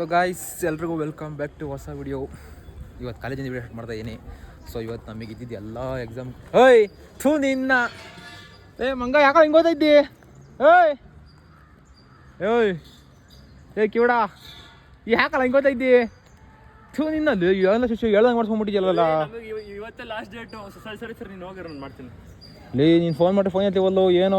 So guys ಎಲ್ರಿಗೂ welcome back to ಹೊಸ video. ಇವತ್ತು ಕಾಲೇಜಿಂದ ವಿಡಿಯೋ ಸ್ಟಾರ್ಟ್ ಮಾಡ್ತಾ ಇದ್ದೀನಿ. ಸೊ ಇವತ್ತು ನಮಗೆ ಇದ್ದಿದ್ದು ಎಲ್ಲ ಎಕ್ಸಾಮ್. ಓಯ್ ಥೂ ನಿನ್ನ ಮಂಗ ಯಾಕ ಹಿಂಗೆ ಓದ್ತಾ ಇದ್ದಿ? ಓಯ್ ಓಯ್ ಕಿವಡ ಯಾಕಲ್ಲ ಹಿಂಗೆ ಓದ್ತಾ ಇದ್ದಿ? ಥೂ ನಿನ್ನಲ್ಲಿ ಏಳನೇ ಶಿಷ್ಯ ಹೇಳ್ದಂಗೆ ಮಾಡಿಸ್ಕೊಂಡ್ಬಿಟ್ಟಿದ್ಯಲ್ಲ. ಇವತ್ತೇ ಲಾಸ್ಟ್ ಡೇಟು. ಸರಿ ಸರಿ ನೀನು ಹೋಗಿರೋ ನಾನು ಮಾಡ್ತೀನಿ. ಲೇ ನೀನು ಫೋನ್ ಮಾಡಿ ಫೋನ್ ಎತ್ತಿವಲ್ಲೋ ಏನೋ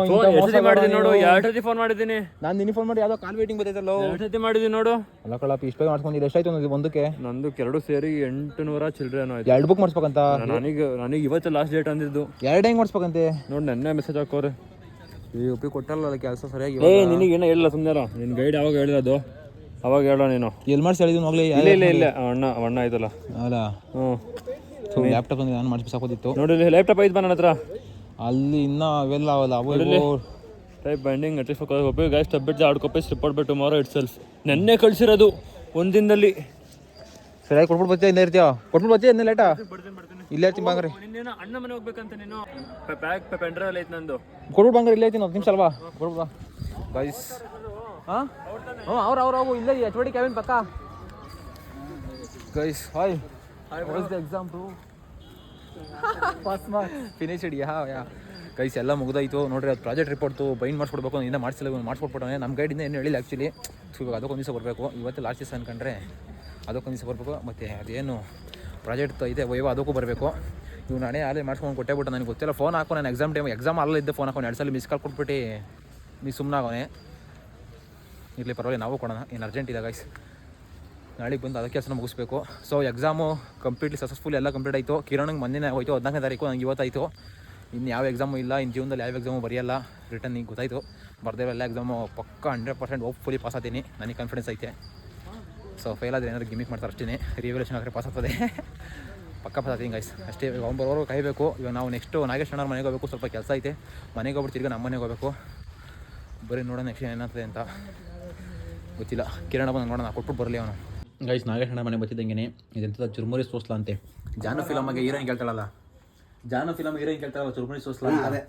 ಮಾಡಿದ್ದೀನಿ ನೋಡು. 2 ಸತಿ ಫೋನ್ ಮಾಡಿದ್ದೀನಿ ನಾನು. ನಿನ್ನ ಫೋನ್ ಮಾಡಿ ಯಾವುದೋ ಕಾಲ್ ವೇಟಿಂಗ್ ಬರ್ತೈತಲ್ಲೋ. 2 ಸತಿ ಮಾಡಿದ್ದೀನಿ ನೋಡು. ಅಲ್ಲ ಕಳಪ್ಪ ಇಷ್ಟು ಬೇಗ ಮಾಡ್ಸ್ಕೊಂಡಿದ್ದು ಎಷ್ಟಾಯ್ತು ಒಂದಕ್ಕೆ? ನಂದು 2 ಸೇರಿ 800 ಚಿಲ್ಡ್ರೆ ಏನೋ ಆಯ್ತು. 2 ಬುಕ್ ಮಾಡಿಸ್ಬೇಕಂತ. ನನಗೆ ಇವತ್ತು ಲಾಸ್ಟ್ ಡೇಟ್ ಅಂದಿದ್ದು. 2 ಹೆಂಗೆ ಮಾಡಿಸ್ಬೇಕಂತೆ ನೋಡಿ. ನೆನ್ನೆ ಮೆಸೇಜ್ ಹಾಕೋರೆ ಈ ಒಪ್ಪಿ ಕೊಟ್ಟಲ್ಲ ಕೆಲಸ ಸರಿಯಾಗಿ. ನಿನಗೆ ಏನೋ ಹೇಳಿಲ್ಲ ಸುಮ್ಮನೆ. ನಿನ್ನ ಗೈಡ್ ಯಾವಾಗ ಹೇಳಿರೋದು ಅವಾಗ ಹೇಳೋ ನೀನು. ಎಲ್ಲಿ ಮಾಡಿಸಿ ಹೇಳಿದ್ದು ಹೋಗ್ಲಿ. ಇಲ್ಲ ಅಣ್ಣ ಆಯ್ತಲ್ಲ. ಅಲ್ಲ ಲ್ಯಾಪ್ಟಾಪ್ ಒಂದು ನಾನು ಮಾಡಿಸ್ಬೇಕಾಗೋದಿತ್ತು. ನೋಡಿ ಲ್ಯಾಪ್ಟಾಪ್ ಐದು ಬಾ ನನ್ನ ಹತ್ರ. ಅಲ್ಲಿ ಇನ್ನೂ ಅವೆಲ್ಲ ಅವಲ್ಲ ಅವು ಟೈಪ್ ಬೈಂಡಿಂಗ್ ಅಟ್ಲೀಸ್ಟ್ ಒಬ್ಬ ಗೈಸ್ ಟಬ್ಬಿಟ್ಟು 2 copies report by tomorrow itself. ನೆನ್ನೆ ಕಳಿಸಿರೋದು ಒಂದಿನದಲ್ಲಿ. ಸರಿಯಾಗಿ ಕೊಟ್ಬಿಟ್ಟು ಬರ್ತೀಯ ಇನ್ನೇ ಇರ್ತೀಯ? ಕೊಟ್ಬಿಟ್ಟು ಬರ್ತೀಯ ಇನ್ನೇ ಲೇಟಾ? ಇಲ್ಲೇ ಇರ್ತೀನಿ ಬಾಂಗ್ರಿ. ನಿನ್ನೇನೋ ಅಣ್ಣ ಮನೆ ಹೋಗ್ಬೇಕಂತ ನೀನು ಬ್ಯಾಗ್ ಪೆಂಡ್ರೈವ್ ಐತೆ ನಂದು. ಕೊಟ್ಬಿಟ್ಟು ಬಾಂಗ್ರಿ ಇಲ್ಲೇ ಇರ್ತೀನಿ 1 ನಿಮಿಷ ಅಲ್ವಾ? ಕೊಟ್ಬಿಟ್ಟು ಗೈಸ್. ಹಾಂ ಅವ್ರು ಇಲ್ಲೇ ಎಚ್ ಡಿ ಕ್ಯಾಬಿನ್ ಪಕ್ಕ. Guys hi was the exam to pass marks finished. Yeah guys ಎಲ್ಲ ಮುಗಿದಾಯಿತು ನೋಡ್ರಿ. ಅದು ಪ್ರಾಜೆಕ್ಟ್ ರಿಪೋರ್ಟು ಬೈಂಡ್ ಮಾಡಿಸ್ಕೊಡ್ಬೇಕು. ಇನ್ನೂ ಮಾಡಿಸಿಲ್ಲ, ಮಾಡಿಸ್ಕೊಟ್ಬಿಟ್ಟವನೇ. ನಮ್ಮ ಗೈಡಿಂದ ಏನು ಹೇಳಿಲ್ಲ ಆ್ಯಕ್ಚುಲಿ. ಸೊ ಇವಾಗ ಅದಕ್ಕೊಂದು ದಿವಸ ಬರಬೇಕು. ಇವತ್ತು ಲಾಸ್ಟ್ ದಿವಸ ಅಂದ್ಕೊಂಡ್ರೆ ಅದಕ್ಕೊಂದು ದಿವಸ ಬರಬೇಕು. ಮತ್ತು ಅದೇನು ಪ್ರಾಜೆಕ್ಟ್ ಇದೆ ವೈವ ಅದಕ್ಕೂ ಬರಬೇಕು. ಇವು ನಾನೇ ಅಲ್ಲೇ ಮಾಡ್ಸ್ಕೊಂಡು ಕೊಟ್ಟೇಬಿಟ್ಟು ನನಗೆ ಗೊತ್ತಿಲ್ಲ. ಫೋನ್ ಹಾಕೋ ನಾನು ಎಕ್ಸಾಮ್ ಅಲ್ಲಿದ್ದೆ. ಫೋನ್ ಹಾಕೊಂಡು 2 ಸಲ ಮಿಸ್ ಕಾಲ್ ಕೊಟ್ಬಿಟ್ಟು ನೀ ಸುಮ್ಮನೆ ಆಗೋನೆ. ಇರಲಿ ಪರವಾಗಿಲ್ಲ, ನಾವು ಕೊಡೋಣ. ಏನು ಅರ್ಜೆಂಟ್ ಇದೆ ಗೈಸ್. ನಾಳೆಗೆ ಬಂದು ಅದಕ್ಕೆ ಕೆಲಸ ಮುಗಿಸ್ಬೇಕು. ಸೊ ಎಕ್ಸಾಮು ಕಂಪ್ಲೀಟ್ಲಿ ಸಕ್ಸಸ್ಫುಲ್ ಎಲ್ಲ ಕಂಪ್ಲೀಟ್ ಆಯಿತು. ಕಿರಣಂಗೆ ಮೊನ್ನೆ ಹೋಯ್ತು 14ನೇ ತಾರೀಕು. ನಂಗೆ ಇವತ್ತಾಯಿತು. ಇನ್ನು ಯಾವ ಎಕ್ಸಾಮು ಇಲ್ಲ. ಇನ್ನು ಜೀವನದಲ್ಲಿ ಯಾವ ಎಕ್ಸಾಮು ಬರೆಯಲ್ಲ. ರಿಟರ್ನ್ ಈಗ ಗೊತ್ತಾಯಿತು. ಬರ್ದೇವೆ ಎಲ್ಲ ಎಕ್ಸಾಮು ಪಕ್ಕ 100% ಹೋಪ್ಫುಲಿ ಪಾಸ್ ಆಗ್ತೀನಿ. ನನಗೆ ಕಾನ್ಫಿಡೆನ್ಸ್ ಐತೆ. ಸೊ ಫೇಲ್ ಆದರೆ ಏನಾದರೂ ಗಿಮಿಕ್ ಮಾಡ್ತಾರೆ ಅಷ್ಟೇ. ರಿವ್ಯಾಲ್ಯೂಷನ್ ಆದರೆ ಪಾಸ್ ಆಗ್ತದೆ. ಪಕ್ಕ ಪಾಸ್ ಆಗ್ತೀನಿ ಗೈಸ್. ಅಷ್ಟೇ. ಇವಾಗ ಬರೋರು ಕಾಯಬೇಕು. ಇವಾಗ ನಾವು ನೆಕ್ಸ್ಟು ನಾಗೇಶ್ ಅಣ್ಣವ್ರ ಮನೆಗೆ ಹೋಗಬೇಕು. ಸ್ವಲ್ಪ ಕೆಲಸ ಐತೆ. ಮನೆಗೆ ಹೋಗ್ಬಿಟ್ಟು ತಿರ್ಗಿ ನಮ್ಮ ಮನೆಗೆ ಹೋಗಬೇಕು. ಬರೀ ನೋಡೋಣ ನೆಕ್ಸ್ಟ್ ಏನಾಗ್ತದೆ ಅಂತ ಗೊತ್ತಿಲ್ಲ. ಕಿರಣ ಬಂದು ನೋಡೋಣ, ಕೊಟ್ಬಿಟ್ಟು ಬರಲಿ ಅವನು. ಗೈಸ್ ನಾಗೇಶ್ ಅಣ್ಣ ಮನೆ ಬರ್ತಿದ್ದಂಗೆ ಇದೆಂಥದ್ದು ಚುರುಮುರಿ ಸೋಸ್ಲಾ ಅಂತೆ. ಜಾನು ಫಿಲಮ್ಗೆ ಹೀರೋಯಿನ್ ಕೇಳ್ತಾಳಲ್ಲ, ಜಾನು ಫಿಲಮ್ ಹೀರೋಯಿನ್ ಕೇಳ್ತಾಳಲ್ಲ ಚುರುಮುರಿ ಸೋಸ್ಲಾ. ಅದೇ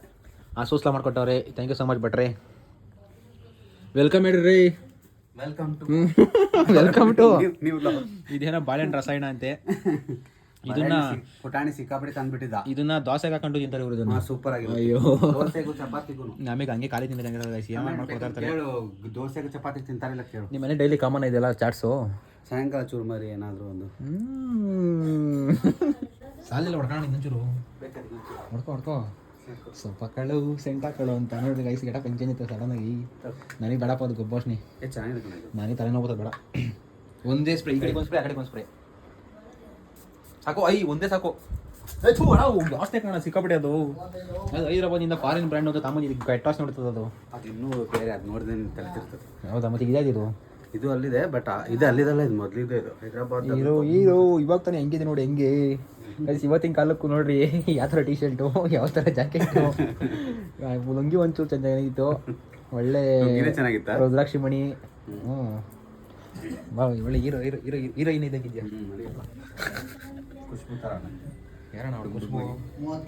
ಆ ಸೋಸ್ಲಾ ಮಾಡ್ಕೊಟ್ಟವ್ರೆ. ಥ್ಯಾಂಕ್ ಯು ಸೊ ಮಚ್ ಭಟ್ರೆ. ವೆಲ್ಕಮ್ ಹೇಳ್ರಿ. ವೆಲ್ಕಮ್ ಟು ಇದೇನೋ ಬಾಳೆಹಣ್ಣು ರಸಾಯನ ಅಂತೆ. ಇದನ್ನ ಪುಟಾಣಿ ಸಿಕ್ಕಾಪಟ್ಟೆ ತಂದ್ಬಿಟ್ಟಿದ್ದ. ಇದನ್ನ ದೋಸೆಗೆ ಹಾಕೊಂಡು ತಿಂತಾರೆ ಇವರು. ಇದನ್ನ ಸೂಪರ್ ಆಗಿದೆ. ಅಯ್ಯೋ ದೋಸೆಗೂ ಚಪಾತಿಗೂ ನಮಗೆ ಹಂಗೆ ಖಾಲಿ ತಿಂದಂಗೆ ಮಾಡ್ಕೊಡ್ತಾ ಇರ್ತಾರೆ. ಕೇಳು, ದೋಸೆಗೂ ಚಪಾತಿ ತಿಂತಾರಿಲ್ಲ ಕೇಳು. ನಿಮ್ಮ ಮನೆ ಡೈಲಿ ಕಾಮನ್ ಇದೆಯಲ್ಲ ಚಾಟ್ಸು. ಸಾಯಂಕಾಲ ಚೂರುಮರಿ ಏನಾದರೂ ಒಂದು ಸಾಲಿಲ್ಲ ಹೊಡ್ಕೊಂಡು ಇನ್ನೊಂಚೂರು ಹೊಡ್ಕೊ ಸ್ವಲ್ಪ ಕಳು ಸೆಂಟ ಕಳು ಅಂತ ನೋಡಿ ಗೈಸ್. ಗೆಟ ಪಂಚೇನ್ ಇತ್ತು ಸಡನ್ನಾಗಿ. ನನಗೆ ಬೇಡಪ್ಪ ಅದು ಗೊಬ್ಬರ್ಸ್ನಿ. ಚೆನ್ನಾಗಿದೆ. ನನಗೆ ತಲೆನೋವು ಬೇಡ. ಒಂದೇ ಸ್ಪ್ರೇ, ಈ ಕಡೆಗೆ ಒಂದು ಸ್ಪ್ರೇ ಆ ಕಡೆಗೆ ಒಂದು ಸ್ಪ್ರೇ ಸಾಕು. ಒಂದೇ ಸಾಕು. ಜಾಸ್ತಿ ಕಾಣ ಸಿಕ್ಕಾಪಟ್ಟೆ. ಅದು ಹೈದರಾಬಾದಿಂದ ಫಾರಿನ್ ಬ್ರ್ಯಾಂಡ್ ಅಂತ ತಾಂಬಂದು ಟಾಸ್ ನೋಡ್ತದೆ. ಅದು ಇನ್ನೂ ಬೇರೆ. ಅದು ನೋಡಿದ್ರೆ ತಲೆತಿರ್ತದೆ. ಹೌದಾ? ಮತ್ತೆ ಇದಾಗಿದ್ದು ಇದು ಅಲ್ಲಿದೆ. ಬಟ್ ಇದು ಅಲ್ಲಿದಲ್ಲ, ಇದು ಮೊದಲಿದೆ. ಇದು ಹೈದರಾಬಾದ್ ಹೀರೋ ಇವಾಗ ತಾನೇ ಹೆಂಗಿದೆ ನೋಡಿ. ಹೆಂಗೆ ಗೈಸ್ ಇವತ್ತಿನ ಕಾಲಕ್ಕೂ ನೋಡ್ರಿ ಯಾವ ಥರ ಟೀ ಶರ್ಟು, ಯಾವ ಥರ ಜಾಕೆಟು, ಲುಂಗಿ ಒಂಚೂರು ಚೆನ್ನಾಗಿತ್ತು. ಒಳ್ಳೆ ಚೆನ್ನಾಗಿತ್ತ ರುದ್ರಾಕ್ಷಿ ಮಣಿ. ಒಳ್ಳೆ ಹೀರೋಯಿನ್ ಇದ್ದಾಗಿದ್ಯಾ? ಖುಷ್ಬು ಥರ ಯಾರಣ್ಣ ಅವಳು? ಖುಷ್ಬು 30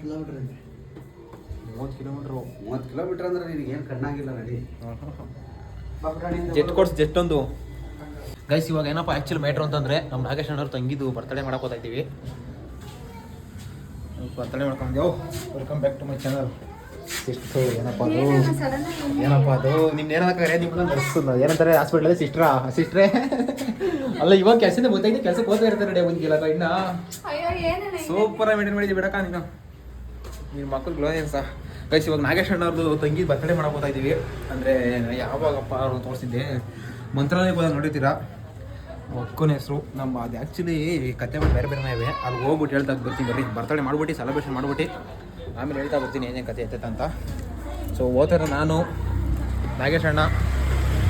ಕಿಲೋಮೀಟರ್ ಅಂದ್ರೆ ನಿನಗೆ ಏನು ಕಣ್ಣಾಗಿಲ್ಲ. ನಡಿ ಜೆಟ್ ಕೊಡ್ಸ್ ಜೆಟ್ ಒಂದು. ಗೈಸ್ ಇವಾಗ ಏನಪ್ಪ ಆ್ಯಕ್ಚುಲಿ ಮ್ಯಾಟ್ರು ಅಂತಂದರೆ ನಮ್ಮ ನಾಗೇಶ್ ಅಣ್ಣವ್ರು ತಂಗಿದ್ದು ಬರ್ತಡೇ ಮಾಡಕ್ಕೆ ಇದ್ದೀವಿ. ಬರ್ತಡೇ ಮಾಡ್ಕೊಂಡೆವು. Welcome back to my channel. ಸಿಸ್ಟ್ರು ಏನಪ್ಪ ಅದು ನಿನ್ನ ಏನಂತಾರೆ? ನಿಮ್ಮನ್ನ ನಡೆಸ್ತದ ಏನಂತಾರೆ ಹಾಸ್ಪಿಟ್ಲಲ್ಲಿ ಸಿಸ್ಟ್ರೇ ಅಲ್ಲ. ಇವಾಗ ಕೆಲಸದಿಂದ ಗೊತ್ತಾಗಿದೆ. ಕೆಲಸಕ್ಕೆ ಹೋಗ್ತಾ ಇರ್ತಾರೆ ಡೇ ಒಂದಿಲ್ಲ. ಇನ್ನ ಸೂಪರಾಗಿ ಮೇಂಟೈನ್ ಮಾಡಿದ್ದೀವಿ ಬಿಡಕ್ಕ ನೀನು. ನಿಮ್ಮ ಮಕ್ಕಳು ಗ್ಲೋಯನ್ಸ. ಗೈಸ್ ಇವಾಗ ನಾಗೇಶ್ ಅಣ್ಣವ್ರದ್ದು ತಂಗಿ ಬರ್ತಡೇ ಮಾಡಕ್ಕೆ ಹೋಗ್ತಾ ಇದ್ದೀವಿ. ಅಂದರೆ ಯಾವಾಗಪ್ಪ ಅವ್ರು ತೋರಿಸಿದ್ದೆ ಮಂತ್ರಾಲಯಕ್ಕೆ ಹೋದಾಗ ನೋಡಿರ್ತೀರಾ. ಒಕ್ಕನ ಹೆಸರು ನಮ್ಮ ಅದು ಆ್ಯಕ್ಚುಲಿ ಕತೆ ಬೇರೆ ಬೇರೆನೇ ಇವೆ. ಅಲ್ಲಿ ಹೋಗ್ಬಿಟ್ಟು ಹೇಳ್ತಾ ಬರ್ತೀನಿ. ಬರ್ರಿ ಬರ್ತಡೇ ಮಾಡ್ಬಿಟ್ಟು ಸೆಲೆಬ್ರೇಷನ್ ಮಾಡ್ಬಿಟ್ಟು ಆಮೇಲೆ ಹೇಳ್ತಾ ಬರ್ತೀನಿ ಏನೇನು ಕತೆ ಎತ್ತೈತೆ ಅಂತ. ಸೊ ಓದ್ತಾರೆ ನಾನು, ನಾಗೇಶ್ ಅಣ್ಣ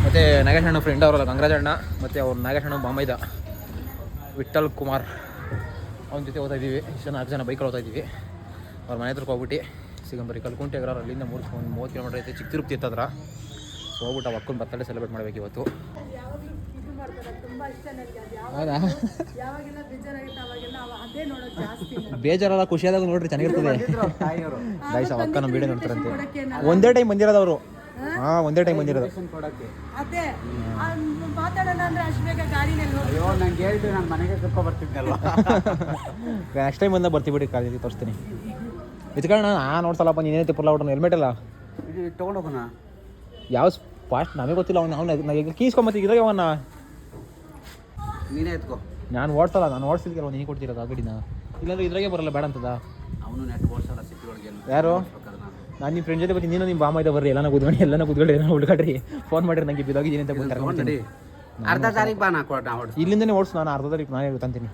ಮತ್ತು ನಾಗೇಶ್ ಅಣ್ಣ ಫ್ರೆಂಡ್ ಅವರಲ್ಲ ಗಂಗರಾಜ್ ಅಣ್ಣ, ಮತ್ತು ಅವ್ರು ನಾಗೇಶ್ ಅಣ್ಣ ಬಾಮೈದ ವಿಠಲ್ ಕುಮಾರ್ ಅವನ ಜೊತೆ ಓದ್ತಾ ಇದ್ದೀವಿ. ಇಷ್ಟು 4 ಜನ ಬೈಕಲ್ಲಿ ಓದ್ತಾ ಇದ್ದೀವಿ. ಅವ್ರ ಮನೆ ಹತ್ರಕ್ಕೆ ಹೋಗ್ಬಿಟ್ಟು ಸಿಗಂಬರಿ ಕಲ್ಕುಂಟೆ ಅಗ್ರ ಅಲ್ಲಿಂದ 30 ಕಿಲೋಮೀಟರ್ ಐತೆ. ಚಿಕ್ಕ ತಿರುಪತಿ ಎತ್ತದ್ರ. ಸೊ ಹೋಗ್ಬಿಟ್ಟು ಆ ಅಕ್ಕನ ಬರ್ತಡೇ ಸೆಲೆಬ್ರೇಟ್ ಮಾಡಬೇಕು ಇವತ್ತು. ಹೌದಾ? ಬೇಜಾರಲ್ಲ, ಖುಷಿಯಾದಾಗ ನೋಡ್ರಿ ಚೆನ್ನಾಗಿರ್ತದೆ. ಗೈಸ್ ಅಕ್ಕ ನಮ್ಮ ವೀಡಿಯೋ ನೋಡ್ತಾರಂತೆ. ಒಂದೇ ಟೈಮ್ ಬಂದಿರೋದವರು. ಹಾಂ ಒಂದೇ ಟೈಮ್ ಬಂದಿರೋದು. ಕೊಡಕ್ಕೆ ಅದೇ ಮಾತಾಡೋಣ ಅಂದ್ರೆ ಅಷ್ಟು ಬೇಗ ಗಾಡಿನಲ್ಲಿ ಹೋಗಿ ಅಯ್ಯೋ ನಂಗೆ ಹೇಳ್ತು ನಾನು ಮನೆಗೆ ಕರ್ಕೊಂಡು ಬರ್ತಿದ್ದಲ್ವ. ನೆಕ್ಸ್ಟ್ ಟೈಮ್ ಬಂದಾಗ ಬರ್ತೀವಿ ಬಿಡಿ, ಕಾಲೇಜಿಗೆ ತೋರಿಸ್ತೀನಿ. ಇದ್ಕೊಳ್ಳೋಣ ನಾನು ನೋಡ್ಸಲ್ಲಪ್ಪ, ನೀನೇನೈತೆ ಪುಲ್ಲ ಔಟ್ ಹೆಲ್ಮೆಟ್ ಅಲ್ಲ ಇದು ತೊಗೊಂಡೋಗೋಣ. ಯಾವ ಫಾಸ್ಟ್ ನಮಗೆ ಗೊತ್ತಿಲ್ಲ. ಅವ್ನು ಕೀಸ್ಕೊಂಬತ್ತೀಗ ಅವನ್ನ ನೀನೇ ಎತ್ಕೋ. ನಾನು ಓಡ್ಸಲ್ಲ, ನಾನು ಓಡಿಸಿದ್ಕೆ ನೀನು ಕೊಡ್ತಿರೋದು ಆ ಗಡಿನ. ಇಲ್ಲಾಂದ್ರೆ ಇದ್ರಾಗೆ ಬರಲ್ಲ ಬೇಡ ಅಂತದ. ಅವನು ನೆಟ್ ಓಡಿಸಲ್ಲ ಸಿಟಿ ಒಳಗೆ. ಯಾರು? ನಾನು ನಿಮ್ಮ ಫ್ರೆಂಡ್ ಜೊತೆ ಬರ್ತೀನಿ, ನೀನು ನಿಮ್ಮ ಬಾಮ ಇದೆ ಬರ್ರಿ, ಎಲ್ಲಾನ ಕೂತ್ಕೊಂಡು ಏನೋ ಹುಡುಗಾಡ್ರಿ. ಫೋನ್ ಮಾಡಿರಿ ನನಗೆ ಬಿದ್ದೋಗಿದ್ದೀನಿ ಅಂತ ತಗೊಂಡು ಅರ್ಧ ತಾರೀಕು ಬಾ ನಾ ಹೊಡ್ಸಿ. ಇಲ್ಲಿಂದನೇ ಓಡಿಸು, ನಾನು ಅರ್ಧ ತಾರೀಕು ನಾನೇ ಹೇಳ್ತಾಂತೀನಿ.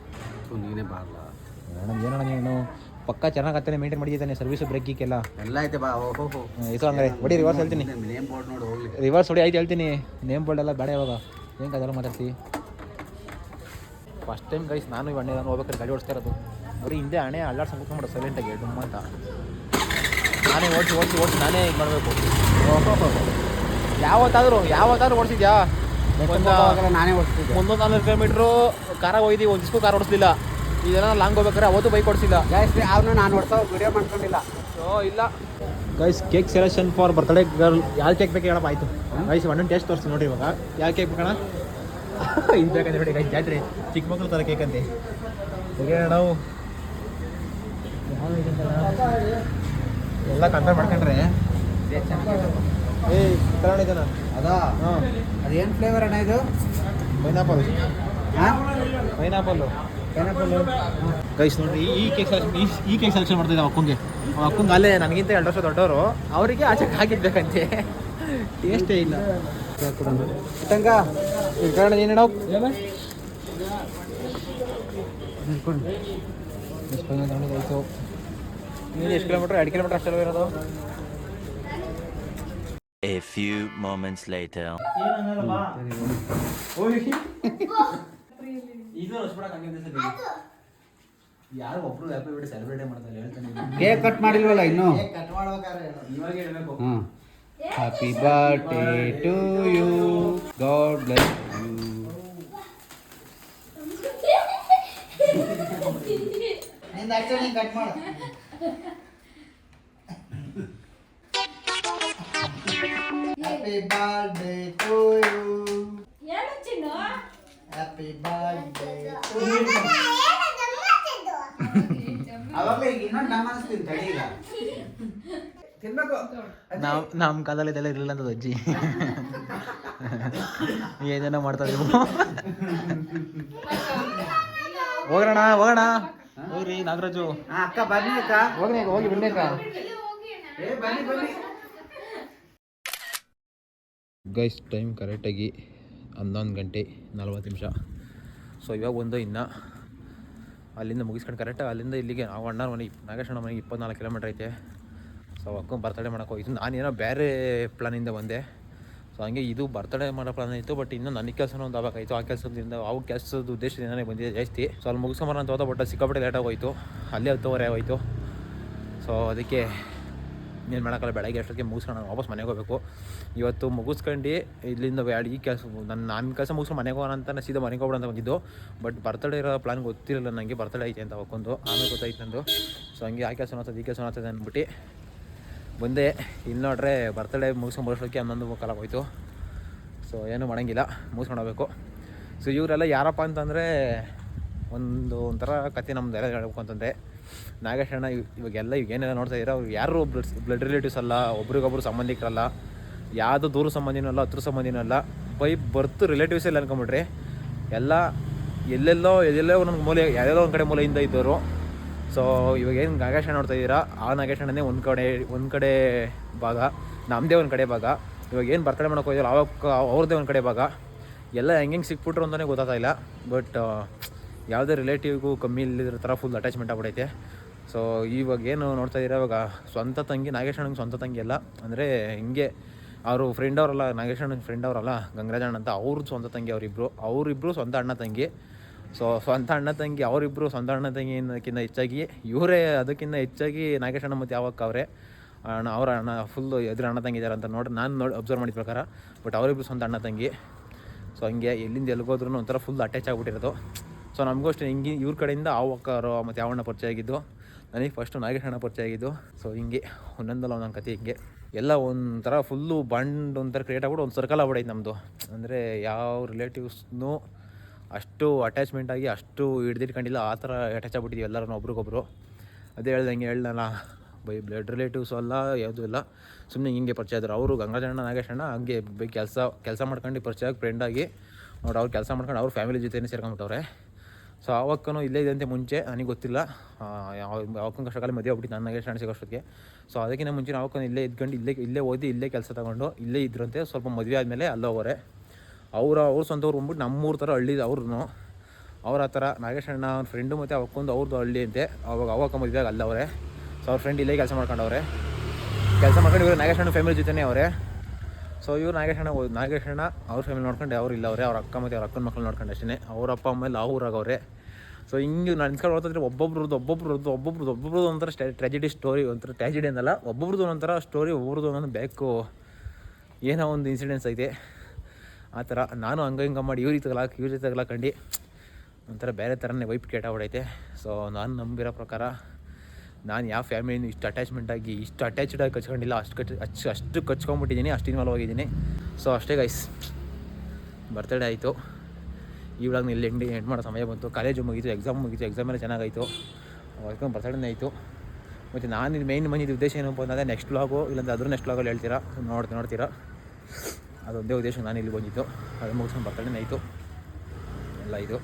ನೀನೇ ಬಾರಲ್ಲ ಏನೋ ನೀನು ಪಕ್ಕ ಚೆನ್ನಾಗಿ ಹತ್ತಾನೆ ಮೇಂಟೈನ್ ಮಾಡಿದ್ದಾನೆ, ಸರ್ವಿಸ್ ಬ್ರೇಕ್ ಗೀಕೆಲ್ಲ ಎಲ್ಲ ಐತೆ ಬಾ. ಓಹೋ ಇದು ಹಂಗಾರೆ ಹೊಡಿ, ರಿವರ್ಸ್ ಹೇಳ್ತೀನಿ. ನೇಮ್ ಬೋರ್ಡ್ ನೋಡಿ ಹೋಗ್ಲಿ. ರಿವರ್ಸ್ ಹೊಡಿ ಆಯ್ತು ಹೇಳ್ತೀನಿ. ನೇಮ್ ಬೋರ್ಡ್ ಎಲ್ಲ ಬೇಡ ಇವಾಗ, ಏನು ಅದೆಲ್ಲ ಮಾತಾಡ್ತಿ. ಫಸ್ಟ್ ಟೈಮ್ ಗೈಸ್ ನಾನು ಇವ್ ಅಣ್ಣೆ ನಾನು ಹೋಗ್ಬೇಕಾದ್ರೆ ಗಾಡಿ ಓಡಿಸ್ತಾ ಇರೋದು. ಬರೀ ಹಿಂದೆ ಹಣೆ ಅಲ್ಲಾಡ್ಸ ಕೂತ್ಕೊಂಡು ಸೈಲೆಂಟಾಗಿ ಡುಮ್ ಅಂತ ನಾನೇ ಓಡಿಸಿ ನಾನೇ ಇದು ಮಾಡಬೇಕು. ಯಾವತ್ತಾದರೂ ಓಡಿಸಿದ್ಯಾ? ನಾನೇ ಓಡಿಸ್ತಿದ್ದೆ. 140 ಕಿಲೋಮೀಟ್ರು ಕಾರಾಗ ಹೋಗಿದ್ವಿ, ಒಂದು ದಿಸ್ಕು ಕಾರ್ ಓಡಿಸ್ಲಿಲ್ಲ. ಇದೆಲ್ಲ ಲಾಂಗ್ ಹೋಗ್ಬೇಕಾರೆ ಅವತ್ತು ಬೈಕ್ ಓಡಿಸಿಲ್ಲ. ಅವನು ನಾನು ಓಡಿಸೋ ವಿಡಿಯೋ ಮಾಡ್ಕೊಂಡಿಲ್ಲ. ಇಲ್ಲ guys, cake selection for birthday girl. ಯಾರು ಕೇಕ್ ಬೇಕು ಹೇಳಪ್ಪ? ಆಯಿತು ಗೈಸ್, ಒನ್ ಟೇಸ್ಟ್ ತೋರಿಸ್ತೀನಿ ನೋಡಿರಿ ಇವಾಗ. ಯಾವ ಕೇಕ್ ಬೇಕಣ್ಣ? ಇದು ಬೇಕಂತ ನೋಡಿ ಗೈಸ್, ಜಾತ್ರೆ ಚಿಕ್ಕ ಮಕ್ಕಳು ಥರ ಕೇಕ್ ಅಂತೆ. ನಾವು ಎಲ್ಲ ಕಂಪೇರ್ ಮಾಡ್ಕೊಂಡ್ರೆ ಇದಾನ ಅದಾ? ಹಾಂ, ಅದೇನು ಫ್ಲೇವರ್ ಅಣ್ಣ ಇದು? ಪೈನಾಪಲ್. ಹಾಂ, ಪೈನಾಪಲ್ಲು ಪೈನಾಪಲ್. ಗೈಸ್ ನೋಡ್ರಿ, ಈ ಕೇಕ್ ಸೆಲೆಕ್ಷನ್ ಮಾಡ್ತಿದ್ದೆ ಅಕ್ಕಂಗೆ. ಅಕ್ಕಂಗೆ ಅಲ್ಲೇ ನನಗಿಂತ 2 ವರ್ಷ ದೊಡ್ಡವರು, ಅವರಿಗೆ ಆಚೆಗೆ ಹಾಕಿದ್ಬೇಕಂತೆ. ಟೇಸ್ಟೇ ಇಲ್ಲ. ತಂಗ ಈ ಕಾರಣ ಏನು ಹೇಳೋ ಆಯಿತು. ನೀನು ಎಷ್ಟು ಕಿಲೋಮೀಟ್ರ್? 2 ಕಿಲೋಮೀಟ್ರ್ ಅಷ್ಟೆಲ್ಲ ಇರೋದು. A few moments later. ಯಾರು ಒಬ್ರು ಹ್ಯಾಪಿ ಬರ್ಡೇ ಸೆಲೆಬ್ರೇಟ್ ಮಾಡ್ತಾರೆ ಹೇಳ್ತಾನೆ. ಕೇಕ್ ಕಟ್ ಮಾಡಿಲ್ವಲ್ಲ ಇನ್ನು? ಇವಾಗ ಹೇಳ್ಬೇಕು. ಹ್ಞೂ. Happy birthday to you, God bless you. Happy birthday to you, ಏನು ಚಿನ್ನು? Happy birthday to you. ಅವಾಗಲೇ ಈಗ ಇನ್ನೊಂದು ನಮ್ಮ ಅನಿಸ್ತೀನಿ ತಡಿ. ಈಗ ತಿನ್ಬೇಕು. ನಮ್ಮ ಕಾಲದಲ್ಲಿ ಇದೆಲ್ಲ ಇರಲಿಲ್ಲ ಅಂತದ ಅಜ್ಜಿ. ಏನೇನೋ ಮಾಡ್ತಾ ಇದ್ವು. ಹೋಗೋಣ ಹೋಗ್ರಿ ನಾಗರಾಜು. ಅಕ್ಕ ಬನ್ನಿ ಅಕ್ಕ. ಹೋಗಿ ಬಿಡ್ಬೇಕ. ಬನ್ನಿ. ಗೈಸ್ ಟೈಮ್ ಕರೆಕ್ಟಾಗಿ 11 ಗಂಟೆ 40 ನಿಮಿಷ. ಸೊ ಇವಾಗ ಇನ್ನು ಅಲ್ಲಿಂದ ಮುಗಿಸ್ಕೊಂಡು ಕರೆಕ್ಟಾಗಿ ಅಲ್ಲಿಂದ ಇಲ್ಲಿಗೆ ನಾವು ಅಣ್ಣನ ಮನೆಗೆ, ನಾಗೇಶ್ ಅಣ್ಣ ಮನೆಗೆ 24 ಕಿಲೋಮೀಟ್ರ್ ಐತೆ. ಸೊ ಅಕ್ಕ ಬರ್ತಡೇ ಮಾಡೋಕೆ ಹೋಗಿದ್ದು. ನಾನೇನೋ ಬೇರೆ ಪ್ಲಾನಿಂದ ಬಂದೆ. ಸೊ ಹಂಗೆ ಇದು ಬರ್ತಡೇ ಮಾಡೋ ಪ್ಲಾನ್ ಇತ್ತು, ಬಟ್ ಇನ್ನೂ ನನಗೆ ಕೆಲಸನೂ ಒಂದು ಆಗೋಕ್ಕಾಯಿತು. ಆ ಕೆಲಸದಿಂದ ಕೆಲಸದ ಉದ್ದೇಶದಿಂದನೇ ಬಂದಿದೆ ಜಾಸ್ತಿ. ಸೊ ಅಲ್ಲಿ ಮುಗಿಸ್ಕೊಂಬರ ಅಂತ ಹೋದ, ಬಟ್ ಸಿಕ್ಕಾಪಟ್ಟೆ ಲೇಟಾಗಿ ಹೋಯಿತು. ಅಲ್ಲೇ 10:30 ಆಗೋಯಿತು. ಸೊ ಅದಕ್ಕೆ ಇನ್ನೇನು ಮಾಡೋಕ್ಕಲ್ಲ, ಬೆಳಗ್ಗೆ ಅಷ್ಟೊತ್ತಿಗೆ ಮುಗಿಸ್ಕೊಂಡು ನಾನು ವಾಪಸ್ ಮನೆಗೆ ಹೋಗಬೇಕು. ಇವತ್ತು ಮುಗಿಸ್ಕೊಂಡು ಇಲ್ಲಿಂದ ಈ ಕೆಲಸ ನಾನು ಕೆಲಸ ಮುಗಿಸ್ಕೊಂಡು ಮನೆಗೆ ಹೋಗೋಣ ಅಂತ ಸೀದಾ ಮನೆಗೆ ಹೋಗೋಣ ಅಂತ ಬಂದಿದ್ದು. ಬಟ್ ಬರ್ತಡೇ ಇರೋ ಪ್ಲಾನ್ ಗೊತ್ತಿರಲಿಲ್ಲ ನನಗೆ, ಬರ್ತಡೇ ಐತೆ ಅಂತ ಹೋಗ್ಕೊಂಡು. ಆಮೇಲೆ ಗೊತ್ತಾಯ್ತು ನಂದು. ಸೊ ಹಂಗೆ ಆ ಕೆಲಸ ಈ ಕೆಲಸ ಅಂದ್ಬಿಟ್ಟು ಬಂದೆ. ಇಲ್ಲಿ ನೋಡ್ರೆ ಬರ್ತಡೇ ಮುಗಿಸ್ಕೊಂಡು ಬರೋಷ್ಟಕ್ಕೆ 11 ಕಾಲ ಹೋಯ್ತು. ಸೊ ಏನೂ ಮಾಡೋಂಗಿಲ್ಲ, ಮುಗಿಸ್ಕೊಂಡು ಹೋಗ್ಬೇಕು. ಸೊ ಇವರೆಲ್ಲ ಯಾರಪ್ಪ ಅಂತಂದರೆ ಒಂಥರ ಕತೆ ನಮ್ದು ಎಲ್ಲ ಹೇಳ್ಬೇಕು ಅಂತಂದರೆ, ನಾಗೇಶ್ ಅಣ್ಣ ಇವಾಗೆಲ್ಲ ಏನೆಲ್ಲ ನೋಡ್ತಾ ಇದ್ದೀರಾ, ಅವ್ರು ಯಾರು ಬ್ಲಡ್ ರಿಲೇಟಿವ್ಸ್ ಅಲ್ಲ, ಒಬ್ರಿಗೊಬ್ರು ಸಂಬಂಧಿಕರಲ್ಲ, ಯಾವುದೋ ದೂರ ಸಂಬಂಧಿನೂ ಅಲ್ಲ, ಹತ್ರ ಸಂಬಂಧಿನೂ ಅಲ್ಲ, ಬರ್ತು ರಿಲೇಟಿವ್ಸ್ ಎಲ್ಲ ಅನ್ಕೊಂಬಿಟ್ರಿ. ಎಲ್ಲ ಎಲ್ಲೆಲ್ಲೋ ಒಂದೊಂದು ಮೂಲೆ, ಯಾವುದೋ ಒಂದು ಕಡೆ ಮೂಲೆಯಿಂದ ಇದ್ದವರು. ಸೊ ಇವಾಗ ಏನು ನಾಗೇಶ್ ಅಣ್ಣ ನೋಡ್ತಾ ಇದ್ದೀರಾ, ಆ ನಾಗೇಶ್ ಅಣ್ಣನೇ ಒಂದು ಕಡೆ ಭಾಗ, ನಮ್ಮದೇ ಒಂದು ಕಡೆ ಭಾಗ. ಇವಾಗ ಏನು ಬರ್ತಡೇ ಮಾಡೋಕೆ ಹೋಗಿದ್ರು ಅವ್ರದ್ದೇ ಒಂದು ಕಡೆ ಭಾಗ. ಎಲ್ಲ ಹೆಂಗೆ ಸಿಕ್ಬಿಟ್ರು ಅಂತಲೇ ಗೊತ್ತಾಗ್ತಾಯಿಲ್ಲ. ಬಟ್ ಯಾವುದೇ ರಿಲೇಟಿವ್ಗೂ ಕಮ್ಮಿ ಇಲ್ಲದಿರೋ ಥರ ಫುಲ್ ಅಟ್ಯಾಚ್ಮೆಂಟ್ ಆಗ್ಬಿಟ್ಟೈತೆ. ಸೊ ಇವಾಗ ಏನು ನೋಡ್ತಾ ಇದ್ದೀರಾ, ಇವಾಗ ಸ್ವಂತ ತಂಗಿ, ನಾಗೇಶ್ ಅಣ್ಣಂಗೆ ಸ್ವಂತ ತಂಗಿ ಅಲ್ಲ, ಅಂದರೆ ಹಿಂಗೆ ಅವರು ಫ್ರೆಂಡ್ ಅವರಲ್ಲ, ನಾಗೇಶ್ ಅಣ್ಣನ ಫ್ರೆಂಡ್ ಅವರಲ್ಲ, ಗಂಗರಾಜ್ ಅಣ್ಣ ಅಂತ, ಅವ್ರದ್ದು ಸ್ವಂತ ತಂಗಿ ಅವರಿಬ್ಬರು ಸ್ವಂತ ಅಣ್ಣ ತಂಗಿ. ಸೊ ಸ್ವಂತ ಅಣ್ಣ ತಂಗಿ ಅವರಿಬ್ಬರು ಸ್ವಂತ ಅಣ್ಣ ತಂಗಿನಕ್ಕಿಂತ ಹೆಚ್ಚಾಗಿ ಇವರೇ, ಅದಕ್ಕಿಂತ ಹೆಚ್ಚಾಗಿ ನಾಗೇಶ್ ಅಣ್ಣ ಮತ್ತು ಯಾವಾಗ ಅವರೇ ಅವರ ಅಣ್ಣ ಫುಲ್ಲು ಎದುರು ಅಣ್ಣ ತಂಗಿ ಇದ್ದಾರೆ ಅಂತ ನಾನು ಅಬ್ಸರ್ವ್ ಮಾಡಿದ ಪ್ರಕಾರ. ಬಟ್ ಅವರಿಬ್ಬರು ಸ್ವಂತ ಅಣ್ಣ ತಂಗಿ. ಸೊ ಹಂಗೆ ಎಲ್ಲಿಂದ ಎಲ್ಲಿಗೋದ್ರೂ ಒಂಥರ ಫುಲ್ ಅಟ್ಯಾಚ್ ಆಗಿಬಿಟ್ಟಿರೋದು. ಸೊ ನಮಗೂ ಅಷ್ಟೇ ಹಿಂಗೆ ಇವ್ರ ಕಡೆಯಿಂದ ಆ ಅಕ್ಕವರು ಮತ್ತು ಯಾವಣ್ಣ ಪರಿಚಯ ಆಗಿದ್ದು, ನನಗೆ ಫಸ್ಟು ನಾಗೇಶ್ ಅಣ್ಣ ಪರಿಚಯ ಆಗಿದ್ದು. ಸೊ ಹಿಂಗೆ ಒಂದೊಂದಲ್ಲ ಒಂದೊಂದು ಕತೆ ಹಿಂಗೆ. ಎಲ್ಲ ಒಂಥರ ಫುಲ್ಲು ಬಾಂಡ್ ಒಂಥರ ಕ್ರಿಯೇಟ್ ಆಗ್ಬಿಟ್ಟು ಒಂದು ಸರ್ಕಲ್ ಆಗ್ಬಿಡೈತೆ ನಮ್ಮದು. ಅಂದರೆ ಯಾವ ರಿಲೇಟಿವ್ಸ್ನೂ ಅಷ್ಟು ಅಟ್ಯಾಚ್ಮೆಂಟ್ ಆಗಿ ಅಷ್ಟು ಹಿಡ್ದಿಟ್ಕೊಂಡಿಲ್ಲ, ಆ ಥರ ಅಟ್ಯಾಚ್ ಆಗ್ಬಿಟ್ಟಿದ್ದೀವಿ ಎಲ್ಲರೂ ಒಬ್ರಿಗೊಬ್ರು. ಅದೇ ಹೇಳ್ದಲ್ಲ ಬ್ಲಡ್ ರಿಲೇಟಿವ್ಸು ಅಲ್ಲ, ಯಾವುದೂ ಇಲ್ಲ, ಸುಮ್ಮನೆ ಹಿಂಗೆ ಪರಿಚಯ ಆದರು. ಅವರು ಗಂಗಾಜಣ್ಣ ನಾಗೇಶಣ್ಣ ಹಂಗೆ ಕೆಲಸ ಮಾಡ್ಕೊಂಡು ಪರಿಚಯ ಆಗಿ ಫ್ರೆಂಡಾಗಿ ನೋಡಿ ಅವ್ರು ಕೆಲಸ ಮಾಡ್ಕೊಂಡು ಅವ್ರ ಫ್ಯಾಮಿಲಿ ಜೊತೆನೇ ಸೇರ್ಕೊಂಬಿಟ್ಟವ್ರೆ. ಸೊ ಆವಕ್ಕೂ ಇಲ್ಲೇ ಇದಂತೆ ಮುಂಚೆ ನನಗೆ ಗೊತ್ತಿಲ್ಲ, ಯಾವಕ್ಕೂ ಕಷ್ಟಕಾಲ ಮದುವೆ ಆಗ್ಬಿಟ್ಟು ನನ್ನ ನಾಗೇಶಣ್ಣ ಸಿಗೋಷ್ಟೊತ್ತಿಗೆ. ಸೊ ಅದಕ್ಕಿಂತ ಮುಂಚೆ ಅವಕ್ಕೂ ಇಲ್ಲೇ ಇದ್ಕೊಂಡು ಇಲ್ಲೇ ಓದಿ ಇಲ್ಲೇ ಕೆಲಸ ತೊಗೊಂಡು ಇಲ್ಲೇ ಇದ್ರಂತೆ. ಸ್ವಲ್ಪ ಮದುವೆ ಆದಮೇಲೆ ಅಲ್ಲೋಗೋರೆ. ಅವ್ರ ಸ್ವಂತವ್ರು ಬಂದ್ಬಿಟ್ಟು ನಮ್ಮೂರ ಥರ ಹಳ್ಳಿ ಅವ್ರೂ. ಅವ್ರ ಆ ಥರ ನಾಗೇಶಣ್ಣ ಅವ್ರ ಫ್ರೆಂಡು ಮತ್ತು ಅವಕ್ಕೊಂದು ಅವ್ರದ್ದು ಹಳ್ಳಿ ಅಂತೆ. ಅವಕ್ಕ ಮದುವೆಯಾಗ ಅಲ್ಲವರೆ. ಸೊ ಅವ್ರ ಫ್ರೆಂಡ್ ಇಲ್ಲೇ ಕೆಲಸ ಮಾಡ್ಕೊಂಡವ್ರೆ. ಕೆಲಸ ಮಾಡ್ಕೊಂಡು ಇವರು ನಾಗೇಶಣ್ಣ ಫ್ಯಾಮಿಲಿ ಜೊತೆನೇ ಅವರೇ. ಸೊ ಇವ್ರು ನಾಗೇಶಣ್ಣ ಅವ್ರ ಫ್ಯಾಮಿಲಿ ನೋಡ್ಕೊಂಡು ಅವ್ರು ಇಲ್ಲ ಅವರೇ, ಅವ್ರ ಅಕ್ಕ ಮತ್ತು ಅವ್ರ ಅಕ್ಕನ ಮಕ್ಕಳು ನೋಡ್ಕೊಂಡು ಅಷ್ಟೇ. ಅವ್ರ ಅಪ್ಪ ಅಮ್ಮ ಎಲ್ಲ ಊರಾಗವ್ರೆ. ಸೊ ಹಿಂಗೆ ನಾನು ನಿಂತ್ಕೊಂಡು ಓದ್ತಿದ್ರೆ ಒಬ್ಬೊಬ್ರದ್ದು ಒಂಥರ ಟ್ರ್ಯಾಜಿಡಿ ಸ್ಟೋರಿ, ಒಂಥರ ಟ್ರ್ಯಾಜಿಡಿ ಅನ್ನಲ್ಲ, ಒಬ್ಬೊಬ್ರದ್ದು ಒಂಥರ ಸ್ಟೋರಿ, ಒಬ್ಬರದ್ದು ಒಂದೊಂದು ಬೇಕು ಏನೋ ಒಂದು ಇನ್ಸಿಡೆನ್ಸ್ ಐತೆ. ಆ ಥರ ನಾನು ಹಂಗೆ ಮಾಡಿ ಇವ್ರಿಗೆ ತಗಲಾಕಂಡು ಒಂಥರ ಬೇರೆ ಥರನೇ ವೈಪ್ ಕೇಟಾಗ್ಬಿಡೈತೆ. ಸೊ ನಾನು ನಂಬಿರೋ ಪ್ರಕಾರ ನಾನು ಯಾವ ಫ್ಯಾಮಿಲಿನೂ ಇಷ್ಟು ಅಟ್ಯಾಚ್ಮೆಂಟಾಗಿ ಇಷ್ಟು ಅಟ್ಯಾಚ್ಡಾಗಿ ಕಚ್ಕೊಂಡಿಲ್ಲ, ಅಷ್ಟು ಕಚ್ಕೊಂಡ್ಬಿಟ್ಟಿದ್ದೀನಿ, ಅಷ್ಟು ಇನ್ವಾಲ್ವ್ ಆಗಿದ್ದೀನಿ. ಸೊ ಅಷ್ಟೇ ಗೈಸ್, ಬರ್ತಡೇ ಆಯಿತು. ಇವಾಗ ಇಲ್ಲಿ ಎಂಡ್ ಮಾಡೋ ಸಮಯ ಬಂತು. ಕಾಲೇಜು ಮುಗೀತು, ಎಕ್ಸಾಮ್ ಎಲ್ಲ ಚೆನ್ನಾಗಾಯಿತು. ಅದಕ್ಕೆ ಬರ್ತಡೇನೇ ಆಯಿತು. ಮತ್ತು ನಾನು ಇದು ಮೇಯ್ನ್ ಬಂದಿದ್ದು ಉದ್ದೇಶ ಏನಪ್ಪ ಅಂತಂದರೆ ನೆಕ್ಸ್ಟ್ ವ್ಲಾಗು ಇಲ್ಲಾಂದರೆ ಅದ್ರ ನೆಕ್ಸ್ಟ್ ವ್ಲಾಗಲ್ಲಿ ಹೇಳ್ತೀರಾ, ನೋಡ್ತೀರಾ. ಅದೊಂದೇ ಉದ್ದೇಶ ನಾನು ಇಲ್ಲಿ ಬಂದಿದ್ದು. ಅದು ಮುಗಿಸ್ಕೊಂಡು ಬರ್ತಡೇನೇ ಆಯಿತು ಎಲ್ಲ ಇದು.